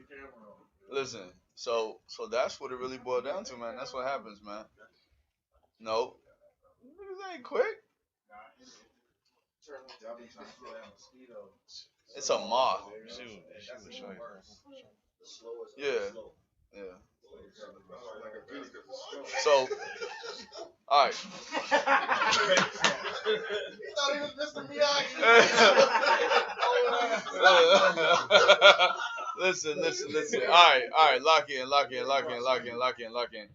the camera on. Listen, so that's what it really boiled down to, man. That's what happens, man. No, niggas ain't quick. It's a moth. Yeah. So, all right. Listen. All right. Lock in.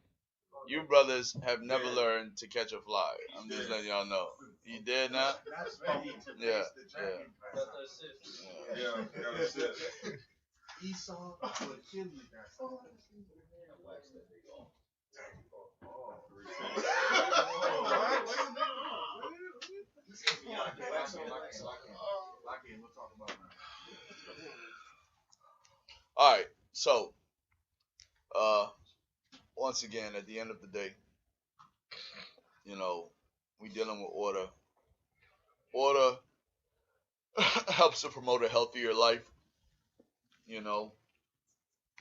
You brothers have never learned to catch a fly. I'm just letting y'all know. You did now? Yeah. Esau would kill you guys. All right. So, once again, at the end of the day, you know, we dealing with order. Order helps to promote a healthier life, you know,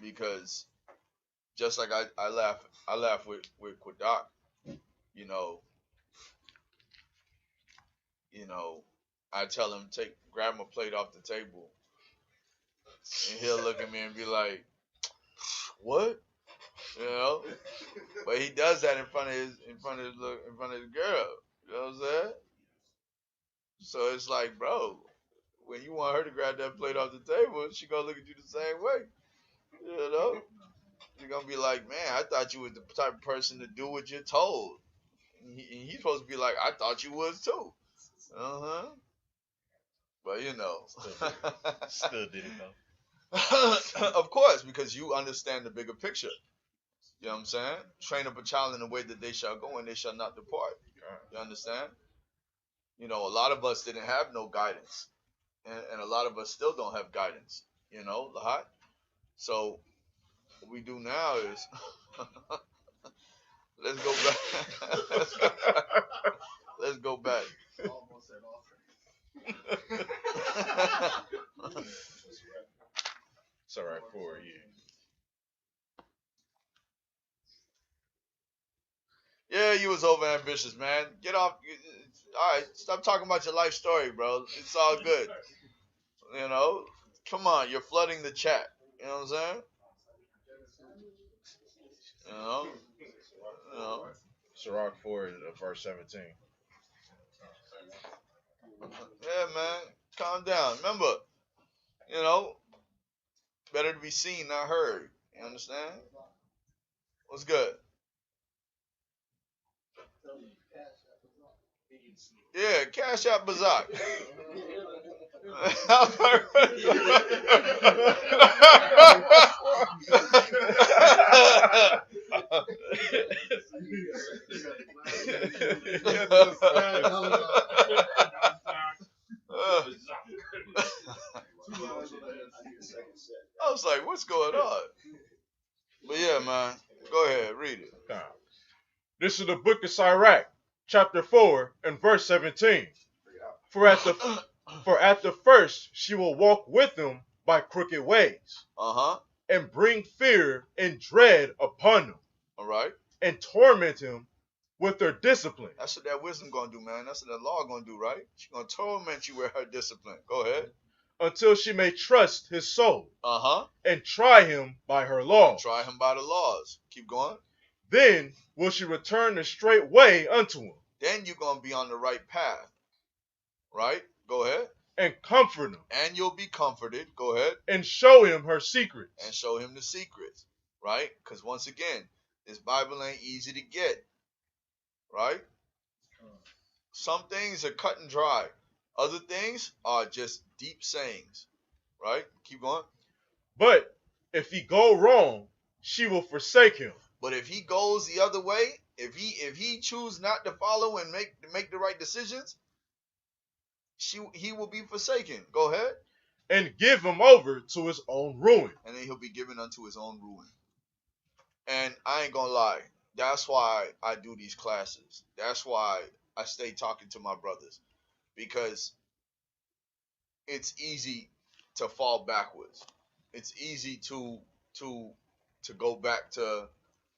because just like I laugh with Doc, you know, I tell him grab my plate off the table, and he'll look at me and be like, "What?" You know, but he does that in front of his girl. You know what I'm saying? So it's like, bro, when you want her to grab that plate off the table, she gonna look at you the same way. You know, you're gonna be like, "Man, I thought you was the type of person to do what you're told." And he's supposed to be like, "I thought you was too." But you know, still did it though. Of course, because you understand the bigger picture. You know what I'm saying? Train up a child in the way that they shall go and they shall not depart. You understand? You know, a lot of us didn't have no guidance. And a lot of us still don't have guidance. You know, Lahat. So what we do now is let's go back. Let's go back. Almost at all. It's all right for you. Yeah, you was over ambitious, man. Get off. All right, stop talking about your life story, bro. It's all good. You know, come on, you're flooding the chat. You know what I'm saying? You know, you know. Sirach 4, verse 17. Yeah, man. Calm down. Remember, you know, better to be seen, not heard. You understand? What's good? Yeah, cash out Bazak. I was like, what's going on? But yeah, man. Go ahead, read it. This is the book of Sirach, chapter 4, and verse 17. For at the first she will walk with him by crooked ways, and bring fear and dread upon him, All right. and torment him with her discipline. That's what that wisdom gonna do, man. That's what that law gonna do, right? She gonna torment you with her discipline. Go ahead. Until she may trust his soul, Uh-huh. and try him by her laws. Try him by the laws. Keep going. Then will she return the straight way unto him, Then you're gonna be on the right path. Right? Go ahead. and comfort him, And you'll be comforted. Go ahead. and show him her secrets. And show him the secrets. Right? Because once again, this Bible ain't easy to get. Right? Some things are cut and dry. Other things are just deep sayings. Right? Keep going. But if he go wrong, she will forsake him. But if he goes the other way, if he choose not to follow and make the right decisions, he will be forsaken. Go ahead. And give him over to his own ruin. And then he'll be given unto his own ruin. And I ain't gonna lie, that's why I do these classes. That's why I stay talking to my brothers, because it's easy to fall backwards. It's easy to go back to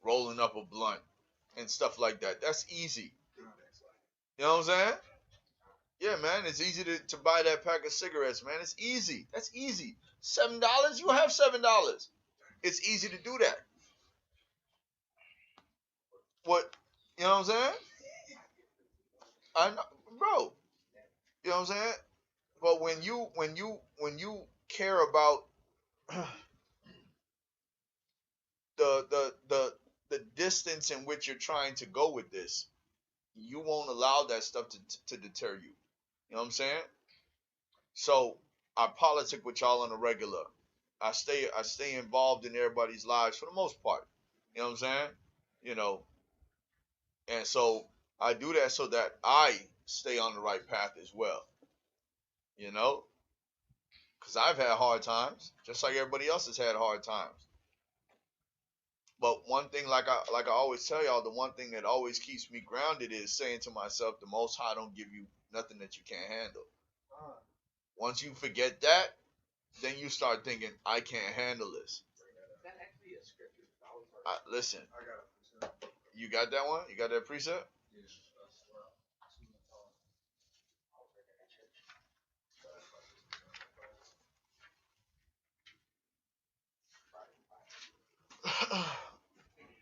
rolling up a blunt and stuff like that. That's easy. You know what I'm saying? Yeah, man, it's easy to buy that pack of cigarettes, man. It's easy. That's easy. $7? You have $7. It's easy to do that. What? You know what I'm saying? I know, bro. You know what I'm saying? But when you care about the distance in which you're trying to go with this, you won't allow that stuff to deter you. You know what I'm saying? So I politic with y'all on a regular. I stay involved in everybody's lives for the most part. You know what I'm saying? You know, and so I do that so that I stay on the right path as well. You know, because I've had hard times, just like everybody else has had hard times. But one thing, like I always tell y'all, the one thing that always keeps me grounded is saying to myself, the Most High don't give you nothing that you can't handle. Once you forget that, then you start thinking, I can't handle this. Listen, you got that one? You got that precept?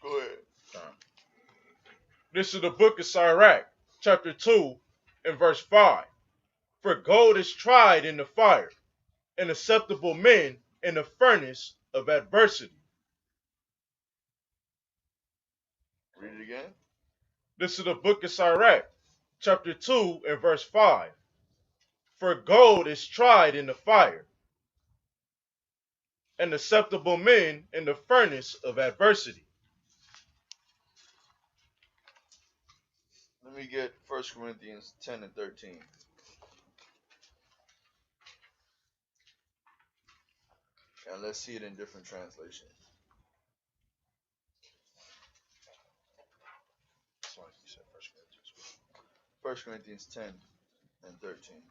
Go ahead. This is the book of Sirach, chapter 2, and verse 5. For gold is tried in the fire, and acceptable men in the furnace of adversity. Read it again. This is the book of Sirach, chapter 2, and verse 5. For gold is tried in the fire, and acceptable men in the furnace of adversity. Let me get 1 Corinthians 10 and 13. And let's see it in different translations. That's why you said 1 Corinthians 10 and 13.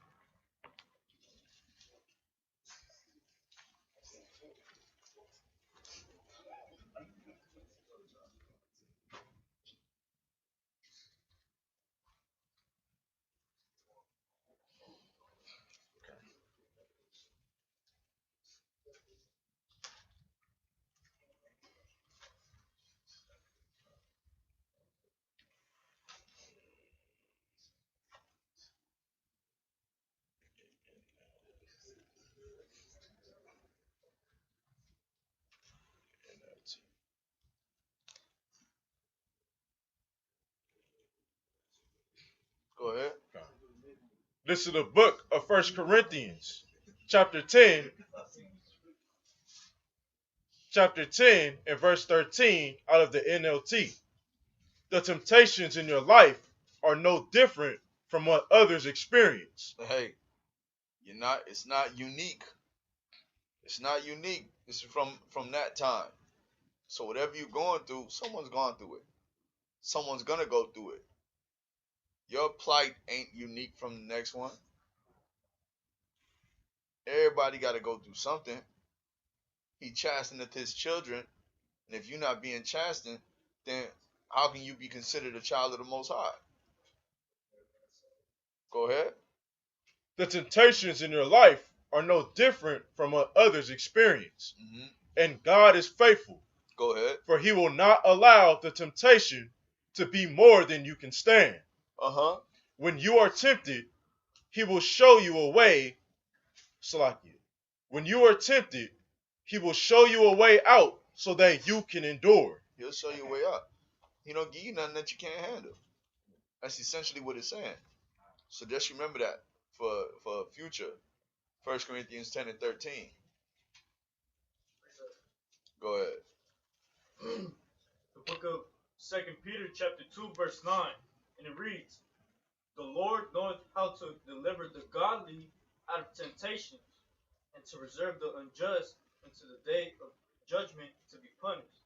Go ahead. This is the book of 1 Corinthians, chapter 10 and verse 13 out of the NLT. The temptations in your life are no different from what others experience. Hey, it's not unique. It's not unique. It's from that time. So whatever you're going through, someone's gone through it. Someone's gonna go through it. Your plight ain't unique from the next one. Everybody got to go through something. He chasteneth his children, and if you're not being chastened, then how can you be considered a child of the Most High? Go ahead. The temptations in your life are no different from what others experience. Mm-hmm. And God is faithful. Go ahead. For he will not allow the temptation to be more than you can stand. Uh-huh. When you are tempted, he will show you a way. Salakia. When you are tempted, he will show you a way out so that you can endure. He'll show you a way out. He don't give you nothing that you can't handle. That's essentially what it's saying. So just remember that for future. 1 Corinthians 10 and 13. Go ahead. The book of 2 Peter chapter 2 verse 9. And it reads, "The Lord knoweth how to deliver the godly out of temptation, and to reserve the unjust unto the day of judgment to be punished."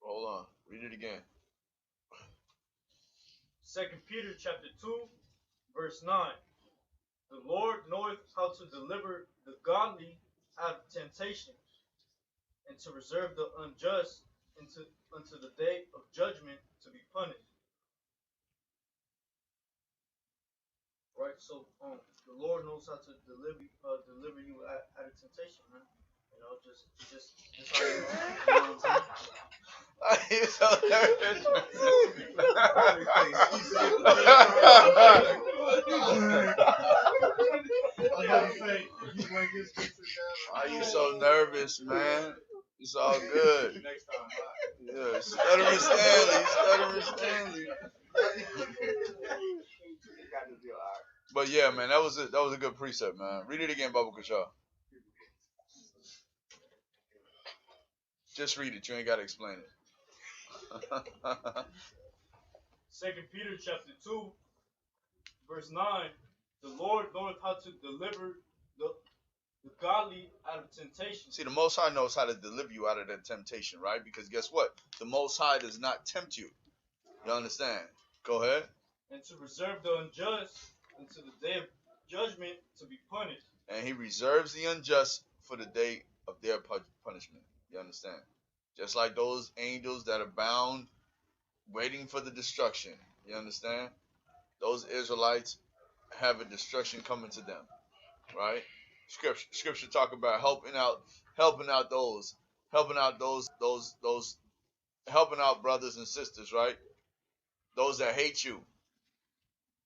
Hold on. Read it again. 2 Peter chapter 2 verse 9. The Lord knoweth how to deliver the godly out of temptation, and to reserve the unjust unto the day of judgment to be punished. Right, so the Lord knows how to deliver you out of temptation, man. You know, just how you know what I'm saying? He's so nervous. Why you so nervous, man? It's all good. Yeah, stuttering Stanley. But yeah, man, that was a good precept, man. Read it again, Baba Kasha. Just read it. You ain't gotta explain it. 2 Peter chapter 2, verse 9. The Lord knoweth how to deliver the godly out of temptation. See, the Most High knows how to deliver you out of that temptation, right? Because guess what? The Most High does not tempt you. You understand? Go ahead. And to reserve the unjust unto the day of judgment to be punished. And he reserves the unjust for the day of their punishment. You understand? Just like those angels that are bound, waiting for the destruction. You understand? Those Israelites have a destruction coming to them, right? Scripture talk about helping out brothers and sisters, right? Those that hate you,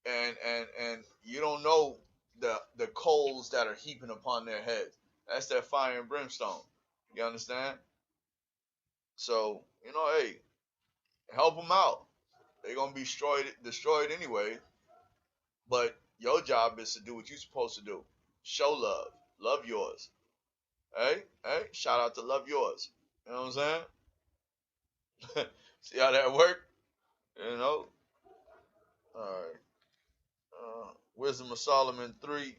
and you don't know the coals that are heaping upon their heads. That's that fire and brimstone. You understand? So hey, help them out. They're gonna be destroyed anyway. But your job is to do what you're supposed to do. Show love. Love yours. Hey, shout out to Love Yours. You know what I'm saying? See how that work? You know? All right. Wisdom of Solomon 3,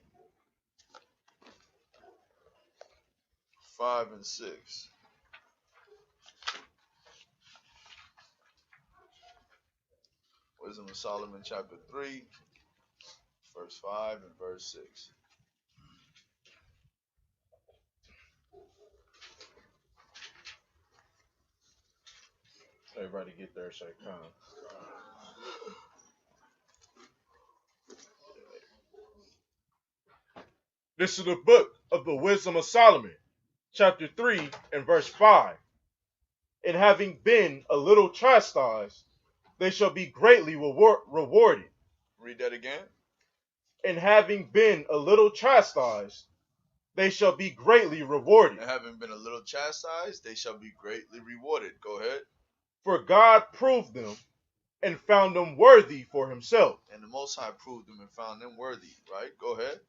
5, and 6. Wisdom of Solomon chapter 3, verse 5 and verse 6. Everybody get there, say come. This is the book of the Wisdom of Solomon, chapter 3 and verse 5. And having been a little chastised, they shall be greatly rewarded. Read that again. And having been a little chastised, they shall be greatly rewarded. And having been a little chastised, they shall be greatly rewarded. Go ahead. For God proved them and found them worthy for himself. And the Most High proved them and found them worthy. Right? Go ahead.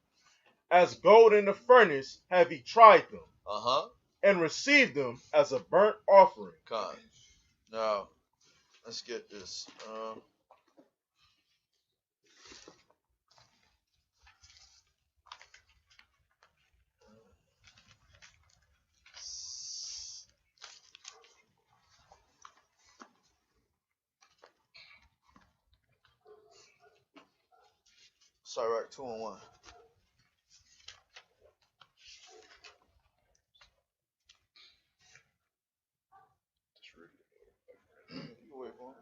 As gold in the furnace have he tried them. Uh-huh. And received them as a burnt offering. Come. Now, let's get this. SICARRI 2 and 1. You wait for him.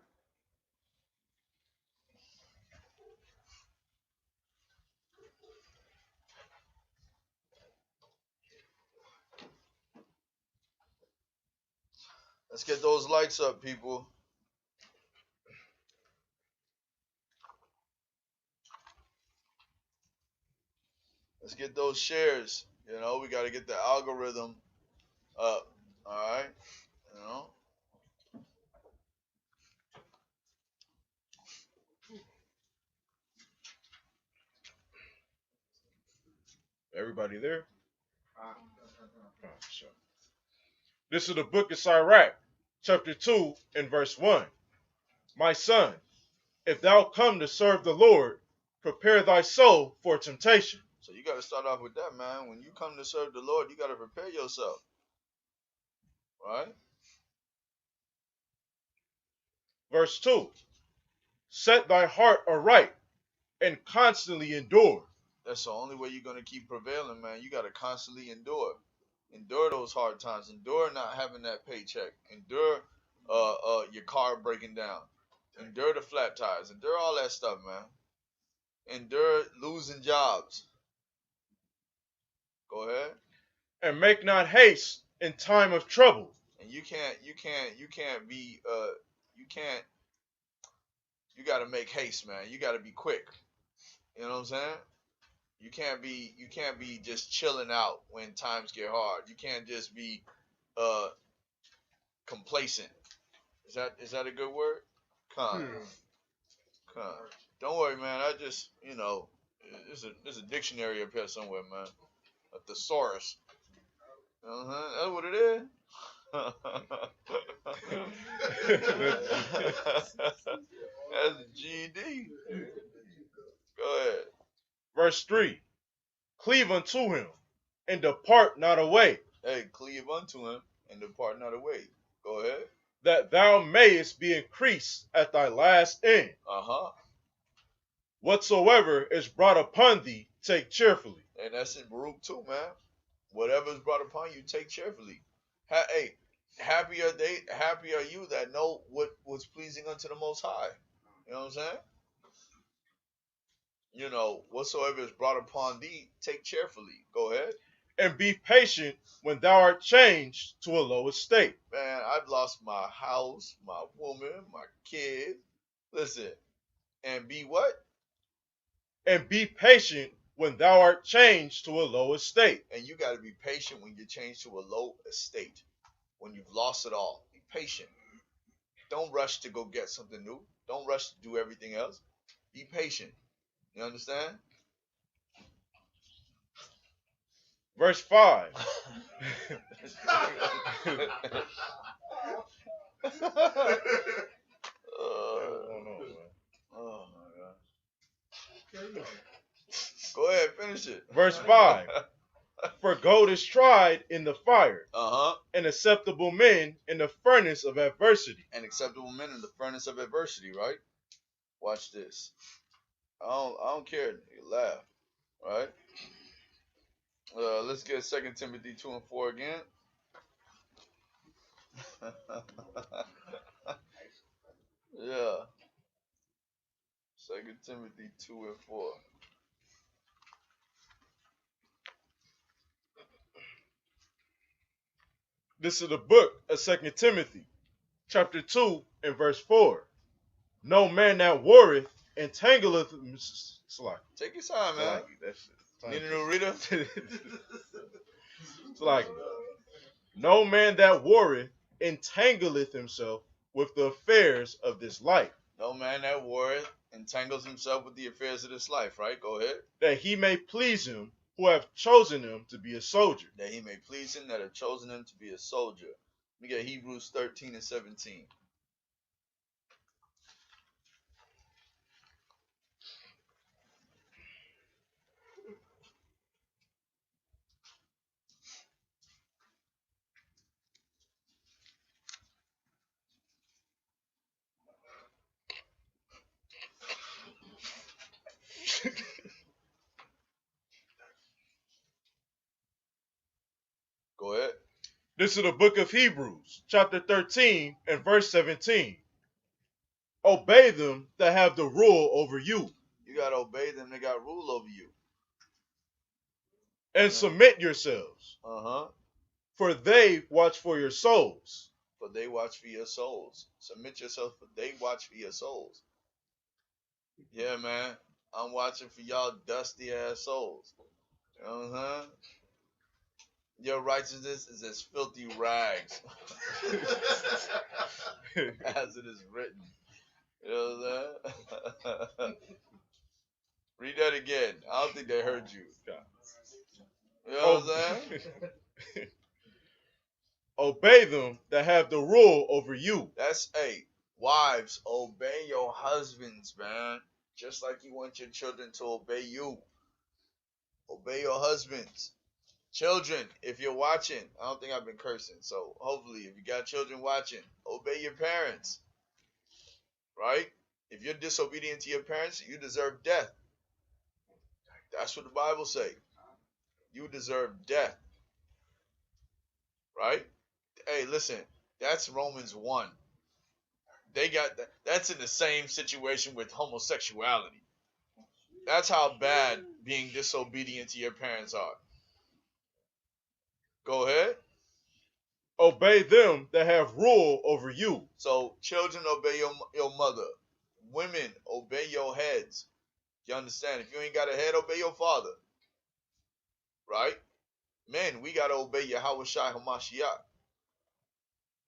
Let's get those likes up, people. Let's get those shares. You know, we got to get the algorithm up. All right. You know. Everybody there? Sure. This is the book of SICARRI, chapter 2 and verse 1. My son, if thou come to serve the Lord, prepare thy soul for temptation. So you got to start off with that, man. When you come to serve the Lord, you got to prepare yourself. Right? Verse 2. Set thy heart aright and constantly endure. That's the only way you're going to keep prevailing, man. You got to constantly endure. Endure those hard times. Endure not having that paycheck. Endure your car breaking down. Endure the flat tires. Endure all that stuff, man. Endure losing jobs. Go ahead. And make not haste in time of trouble. And you got to make haste, man. You got to be quick. You know what I'm saying? You can't be just chilling out when times get hard. You can't just be complacent. Is that a good word? Come. Don't worry, man. I just, there's a dictionary up here somewhere, man. A thesaurus. That's what it is. That's a GED. Go ahead. Verse 3. Cleave unto him and depart not away. Hey, cleave unto him and depart not away. Go ahead. That thou mayest be increased at thy last end. Uh-huh. Whatsoever is brought upon thee, take cheerfully. And that's in Baruch too, man. Whatever is brought upon you, take cheerfully. Hey, happy are you that know what was pleasing unto the Most High. You know what I'm saying? Whatsoever is brought upon thee, take cheerfully. Go ahead. And be patient when thou art changed to a low estate. Man, I've lost my house, my woman, my kid. Listen, and be what? And be patient when thou art changed to a low estate. And you got to be patient when you're changed to a low estate. When you've lost it all. Be patient. Don't rush to go get something new. Don't rush to do everything else. Be patient. You understand? Verse 5. Oh my God. Go ahead, finish it. Verse 5. For gold is tried in the fire, and acceptable men in the furnace of adversity. And acceptable men in the furnace of adversity, right? Watch this. I don't care. You laugh, right? Let's get 2 Timothy 2 and 4 again. Yeah. 2 Timothy 2 and 4. This is the book of 2 Timothy, chapter 2 and verse 4. No man that warreth entangleth. Take your time, man. Need a new reader? It's like, no man that warreth entangleth himself with the affairs of this life. No man that warreth entangles himself with the affairs of this life, right? Go ahead. That he may please him who have chosen him to be a soldier. That he may please him that have chosen him to be a soldier. We get Hebrews 13 and 17. Go ahead. This is the book of Hebrews, chapter 13 and verse 17. Obey them that have the rule over you. You got to obey them that got rule over you. And submit yourselves. For they watch for your souls. For they watch for your souls. Submit yourself, for they watch for your souls. Yeah, man. I'm watching for y'all dusty ass souls. You know what I'm saying? Your righteousness is as filthy rags. As it is written. You know what I'm saying? Read that again. I don't think they heard you. You know what I'm saying? Obey them that have the rule over you. That's wives, obey your husbands, man. Just like you want your children to obey you. Obey your husbands. Children, if you're watching, I don't think I've been cursing, so hopefully if you got children watching, obey your parents. Right? If you're disobedient to your parents, you deserve death. That's what the Bible say. You deserve death. Right? Hey, listen, that's Romans 1. They got that. That's in the same situation with homosexuality. That's how bad being disobedient to your parents are. Go ahead. Obey them that have rule over you. So children, obey your mother. Women, obey your heads. You understand? If you ain't got a head, obey your father. Right? Men, we got to obey Yahweh Shai Hamashiach.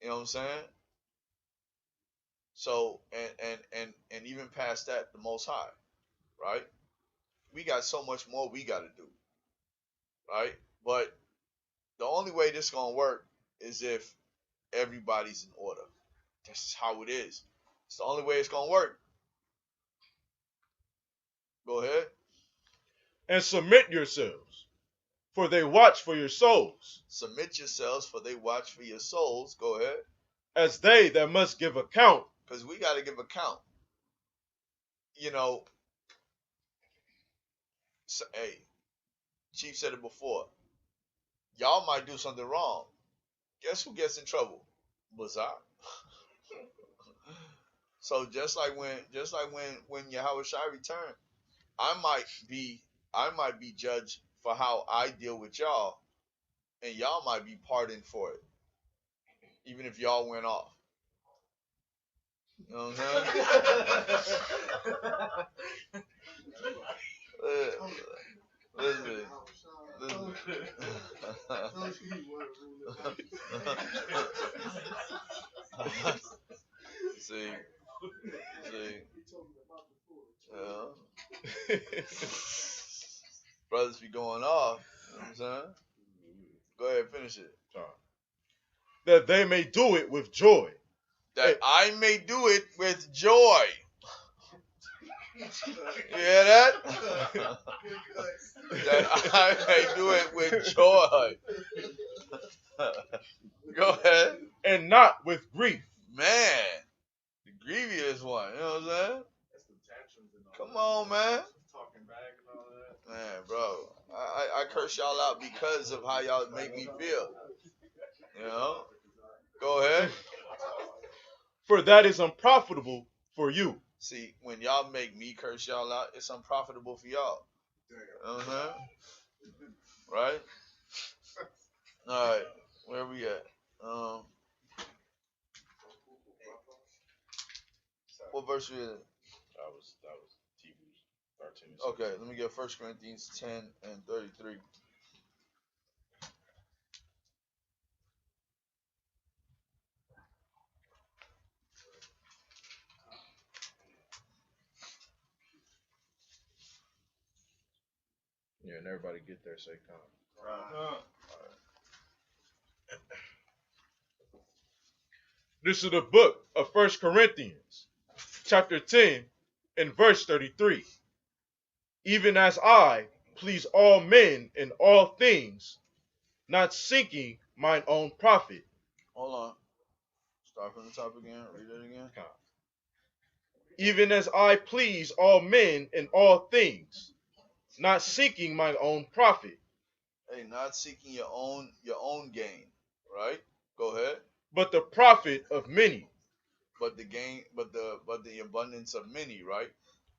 You know what I'm saying? So, and even past that, the Most High. Right? We got so much more we got to do. Right? But the only way this going to work is if everybody's in order. That's how it is. It's the only way it's going to work. Go ahead. And submit yourselves, for they watch for your souls. Submit yourselves, for they watch for your souls. Go ahead. As they that must give account. Because we got to give account. You know, so, hey, Chief said it before. Y'all might do something wrong. Guess who gets in trouble? Bazaar. So just like when Yahweh Shai returned, I might be judged for how I deal with y'all, and y'all might be pardoned for it, even if y'all went off. You know what I'm saying? Listen. See. Brothers be going off. You know what I'm saying? Go ahead, finish it. That they may do it with joy. That I may do it with joy. You hear that? That I may do it with joy. Go ahead. And not with grief. Man, the grievous one. You know what I'm saying? That's the tantrums and all Come that. on, man. Talking back and all that. Man, bro. I curse y'all out because of how y'all make me feel. You know? Go ahead. For that is unprofitable for you. See, when y'all make me curse y'all out, it's unprofitable for y'all. You know what I'm saying? Right? Alright. Where we at? What verse we in? That was Hebrews 13. Okay, let me get 1 Corinthians 10 and 33. Yeah, and everybody get there, say come. This is the book of 1 Corinthians, chapter 10, and verse 33. Even as I please all men in all things, not seeking mine own profit. Hold on. Start from the top again. Read it again. Even as I please all men in all things, not seeking mine own profit. Hey, not seeking your own gain, right? Go ahead. But the profit of many. But the gain, but the abundance of many, right?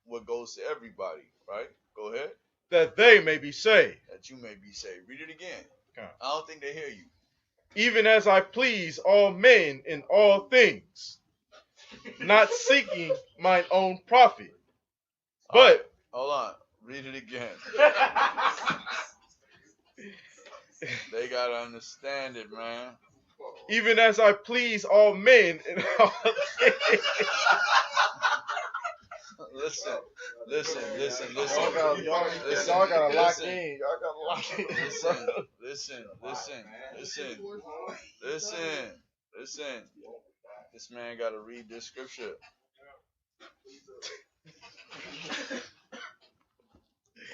What goes to everybody, right? Go ahead. That they may be saved. That you may be saved. Read it again. Okay. I don't think they hear you. Even as I please all men in all things, not seeking mine own profit. But hold on. Read it again. They gotta understand it, man. Even as I please all men in all things. Listen. Y'all gotta lock in. Y'all gotta lock in. Listen. This man gotta read this scripture.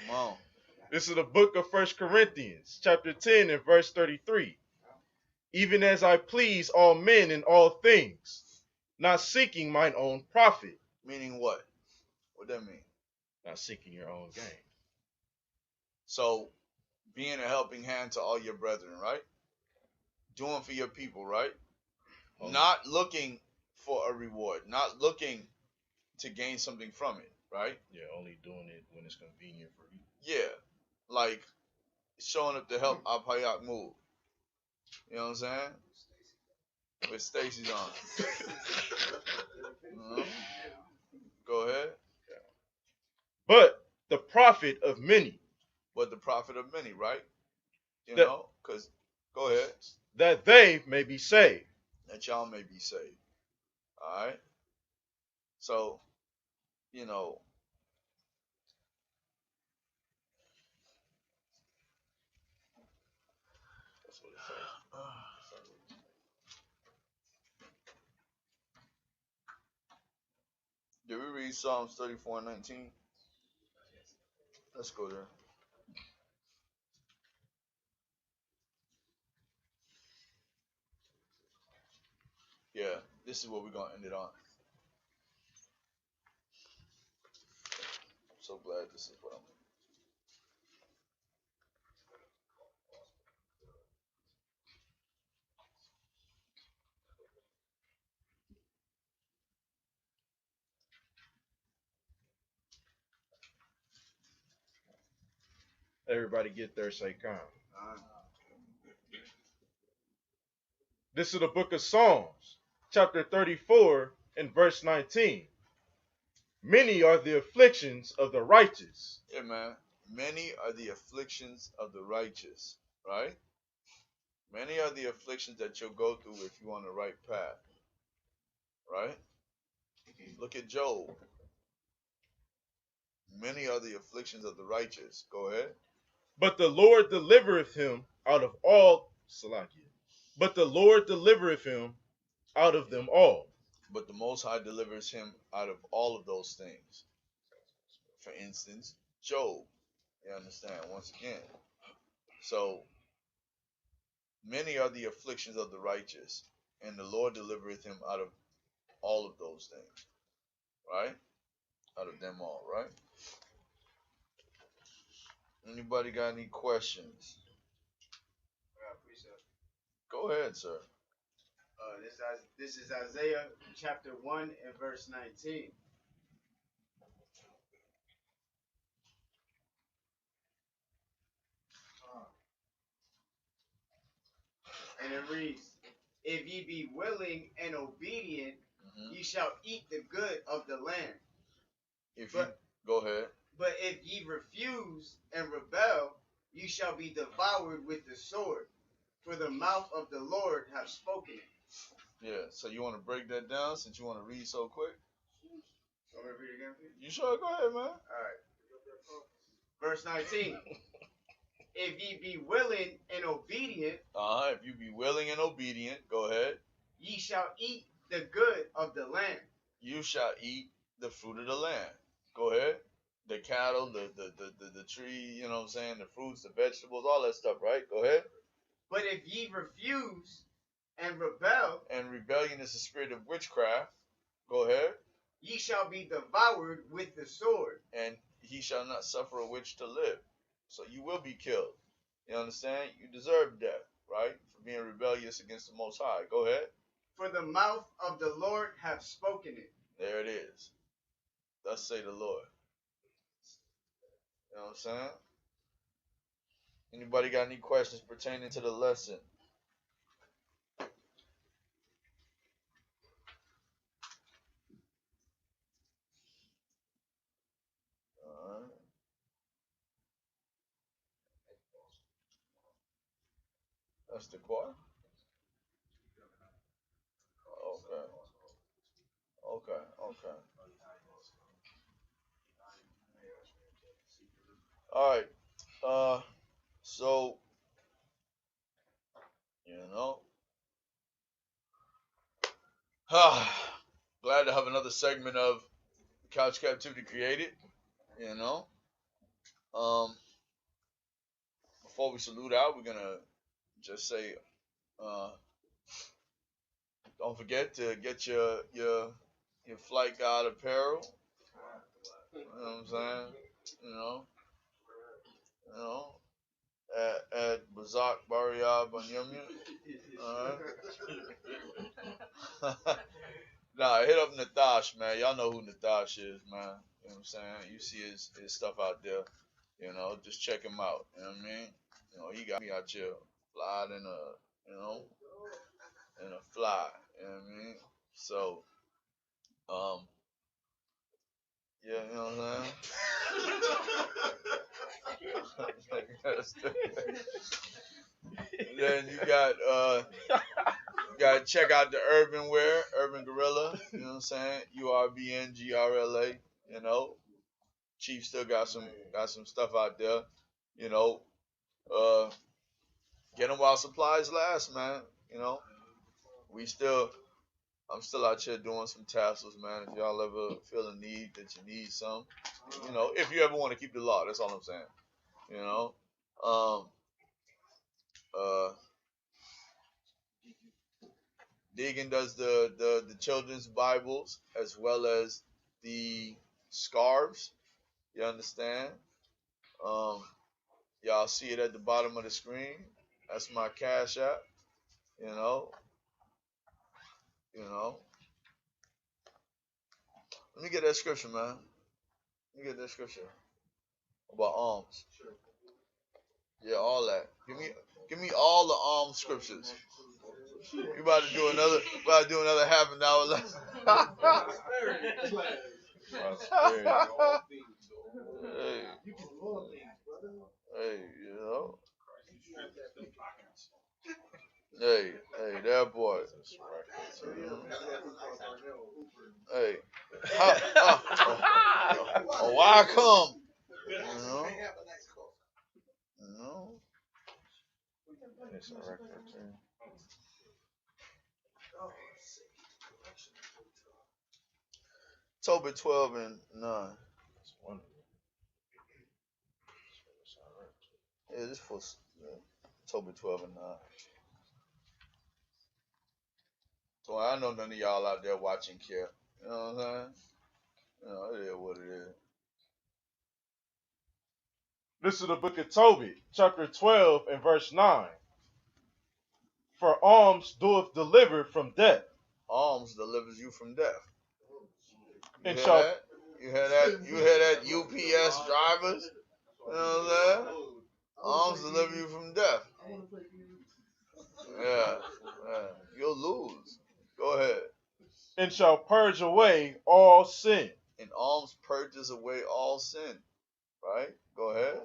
Come on. This is the book of 1 Corinthians, chapter 10 and verse 33. Even as I please all men in all things, not seeking mine own profit. Meaning what? What that mean? Not seeking your own gain. So, being a helping hand to all your brethren, right? Doing for your people, right? Not looking for a reward. Not looking to gain something from it, right? Yeah, only doing it when it's convenient for you. Yeah. Like, showing up to help Apayak move. You know what I'm saying? With Stacy's on. Go ahead. But the profit of many. But the profit of many, right? You That- know? Because, go ahead. That they may be saved. That y'all may be saved. Alright? So, you know, That's what it says. did we read Psalms 34:19? Let's go there. Yeah, this is what we're going to end it on. I'm so glad this is what I'm. Everybody get there, say come. This is the book of Psalms, chapter 34 and verse 19. Many are the afflictions of the righteous. Yeah, man. Many are the afflictions of the righteous, right? Many are the afflictions that you'll go through if you're on the right path, right? Look at Job. Many are the afflictions of the righteous. Go ahead. But the Lord delivereth him out of all Salakia. But the Lord delivereth him out of them all. But the Most High delivers him out of all of those things. For instance, Job. You understand? Once again. So, many are the afflictions of the righteous, and the Lord delivereth him out of all of those things. Right? Out of them all, right? Anybody got any questions? Go ahead, sir. This is Isaiah chapter 1 and verse 19. And it reads, if ye be willing and obedient, ye shall eat the good of the land. Go ahead. But if ye refuse and rebel, ye shall be devoured with the sword. For the mouth of the Lord hath spoken it. Yeah, so you want to break that down since you want to read so quick? Want me to read it again, please? You sure? Go ahead, man. Alright. Verse 19. If ye be willing and obedient, if you be willing and obedient, go ahead. Ye shall eat the good of the land. You shall eat the fruit of the land. Go ahead. The cattle, the tree, you know what I'm saying, the fruits, the vegetables, all that stuff, right? Go ahead. But if ye refuse and rebel, and rebellion is the spirit of witchcraft, go ahead. Ye shall be devoured with the sword. And he shall not suffer a witch to live. So you will be killed. You understand? You deserve death, right? For being rebellious against the Most High. Go ahead. For the mouth of the Lord hath spoken it. There it is. Thus say the Lord. You know what I'm saying? Anybody got any questions pertaining to the lesson? Alright. That's the choir? Okay. Alright. So, you know, glad to have another segment of Couch Captivity created, you know. Before we salute out, we're gonna just say, don't forget to get your flight guide apparel. You know what I'm saying? You know, at Bazak Baria Banyamya. Alright. Nah, hit up Natash, man. Y'all know who Natash is, man. You know what I'm saying? You see his stuff out there. You know, just check him out. You know what I mean? You know, he got me out here fly in a, in a fly. You know what I mean? So, yeah, you know what I'm saying? Then you got to check out the urban wear, Urban Gorilla, you know what I'm saying? URBNGRLA, you know. Chief still got some stuff out there, you know. Get them while supplies last, man. You know. I'm still out here doing some tassels, man. If y'all ever feel a need that you need some, you know, if you ever want to keep the law, that's all I'm saying. You know. Deegan does the children's Bibles as well as the scarves. You understand? Y'all see it at the bottom of the screen. That's my Cash App. You know. Let me get that scripture, man. Let me get that scripture about alms. Yeah, all that. Give me all the alms scriptures. You about to do another half an hour left. Hey, you know. Hey, that boy. Hey, why come? You know. It's a record. Tobit 12 and 9. That's one of them. Yeah, this for Tobit 12 and 9. So I know none of y'all out there watching care. You know what I'm saying? You know, it is what it is. This is the book of Tobit, chapter 12 and verse 9. For alms doeth deliver from death. Alms delivers you from death. You And hear shall that? You hear that? You hear that, UPS drivers? You know what I'm saying? Alms deliver you from death. Yeah. You'll lose. Go ahead. and shall purge away all sin. And alms purges away all sin. Right? Go ahead.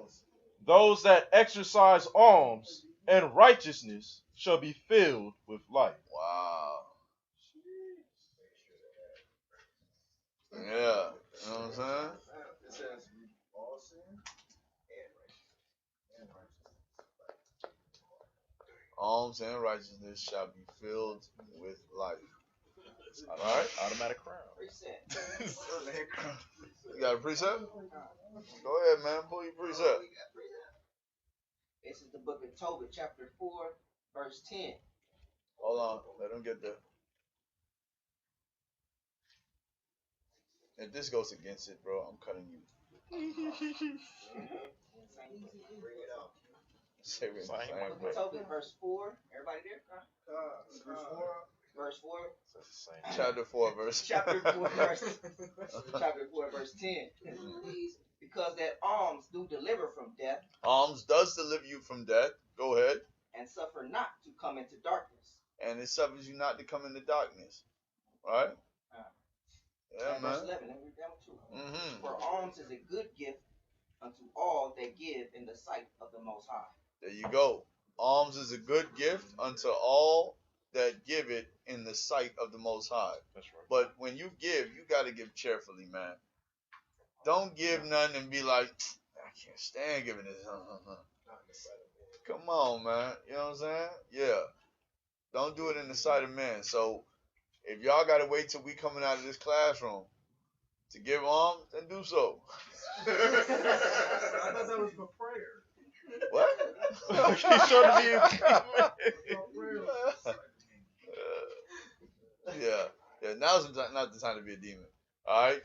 Those that exercise alms and righteousness shall be filled with life. Wow. Yeah. You know what I'm saying? It says all sin and righteousness. Alms and righteousness shall be filled with life. All right? Automatic crown. You got a precept? Go ahead, man. Pull your precept. This is the book of Tobit, chapter 4, verse 10. Hold on. Let him get there. If this goes against it, bro, I'm cutting you. Bring it out. Say we Book of Tobit, verse 4. Everybody there? Verse 4. Chapter 4, verse. Chapter 4, verse 10. Because that alms do deliver from death. Alms does deliver you from death. Go ahead. And suffer not to come into darkness. And it suffers you not to come into darkness. Right? Yeah, and man. verse 11. Let me read that one too. Mm-hmm. For alms is a good gift unto all that give in the sight of the Most High. There you go. Alms is a good gift unto all that give it in the sight of the Most High. That's right. But when you give, you got to give cheerfully, man. Don't give nothing and be like, I can't stand giving this. Come on, man. You know what I'm saying? Yeah. Don't do it in the sight of men. So if y'all got to wait till we coming out of this classroom to give alms, then do so. I thought that was for prayer. What? He's showing me Yeah. Now's not the time to be a demon. All right.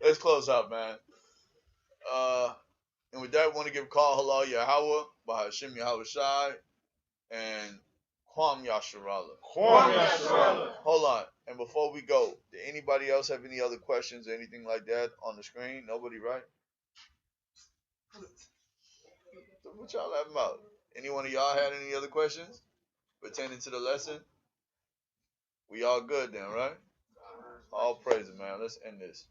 Let's close out, man. And with that, I want to give call halal Yahweh by Hashem Yahweh Shai and Kwam Yasharallah. Kwam Yasharallah. Hold on. And before we go, did anybody else have any other questions or anything like that on the screen? Nobody, right? What y'all laughing about? Any one of y'all had any other questions pertaining to the lesson? We all good then, right? All praise it, man. Let's end this.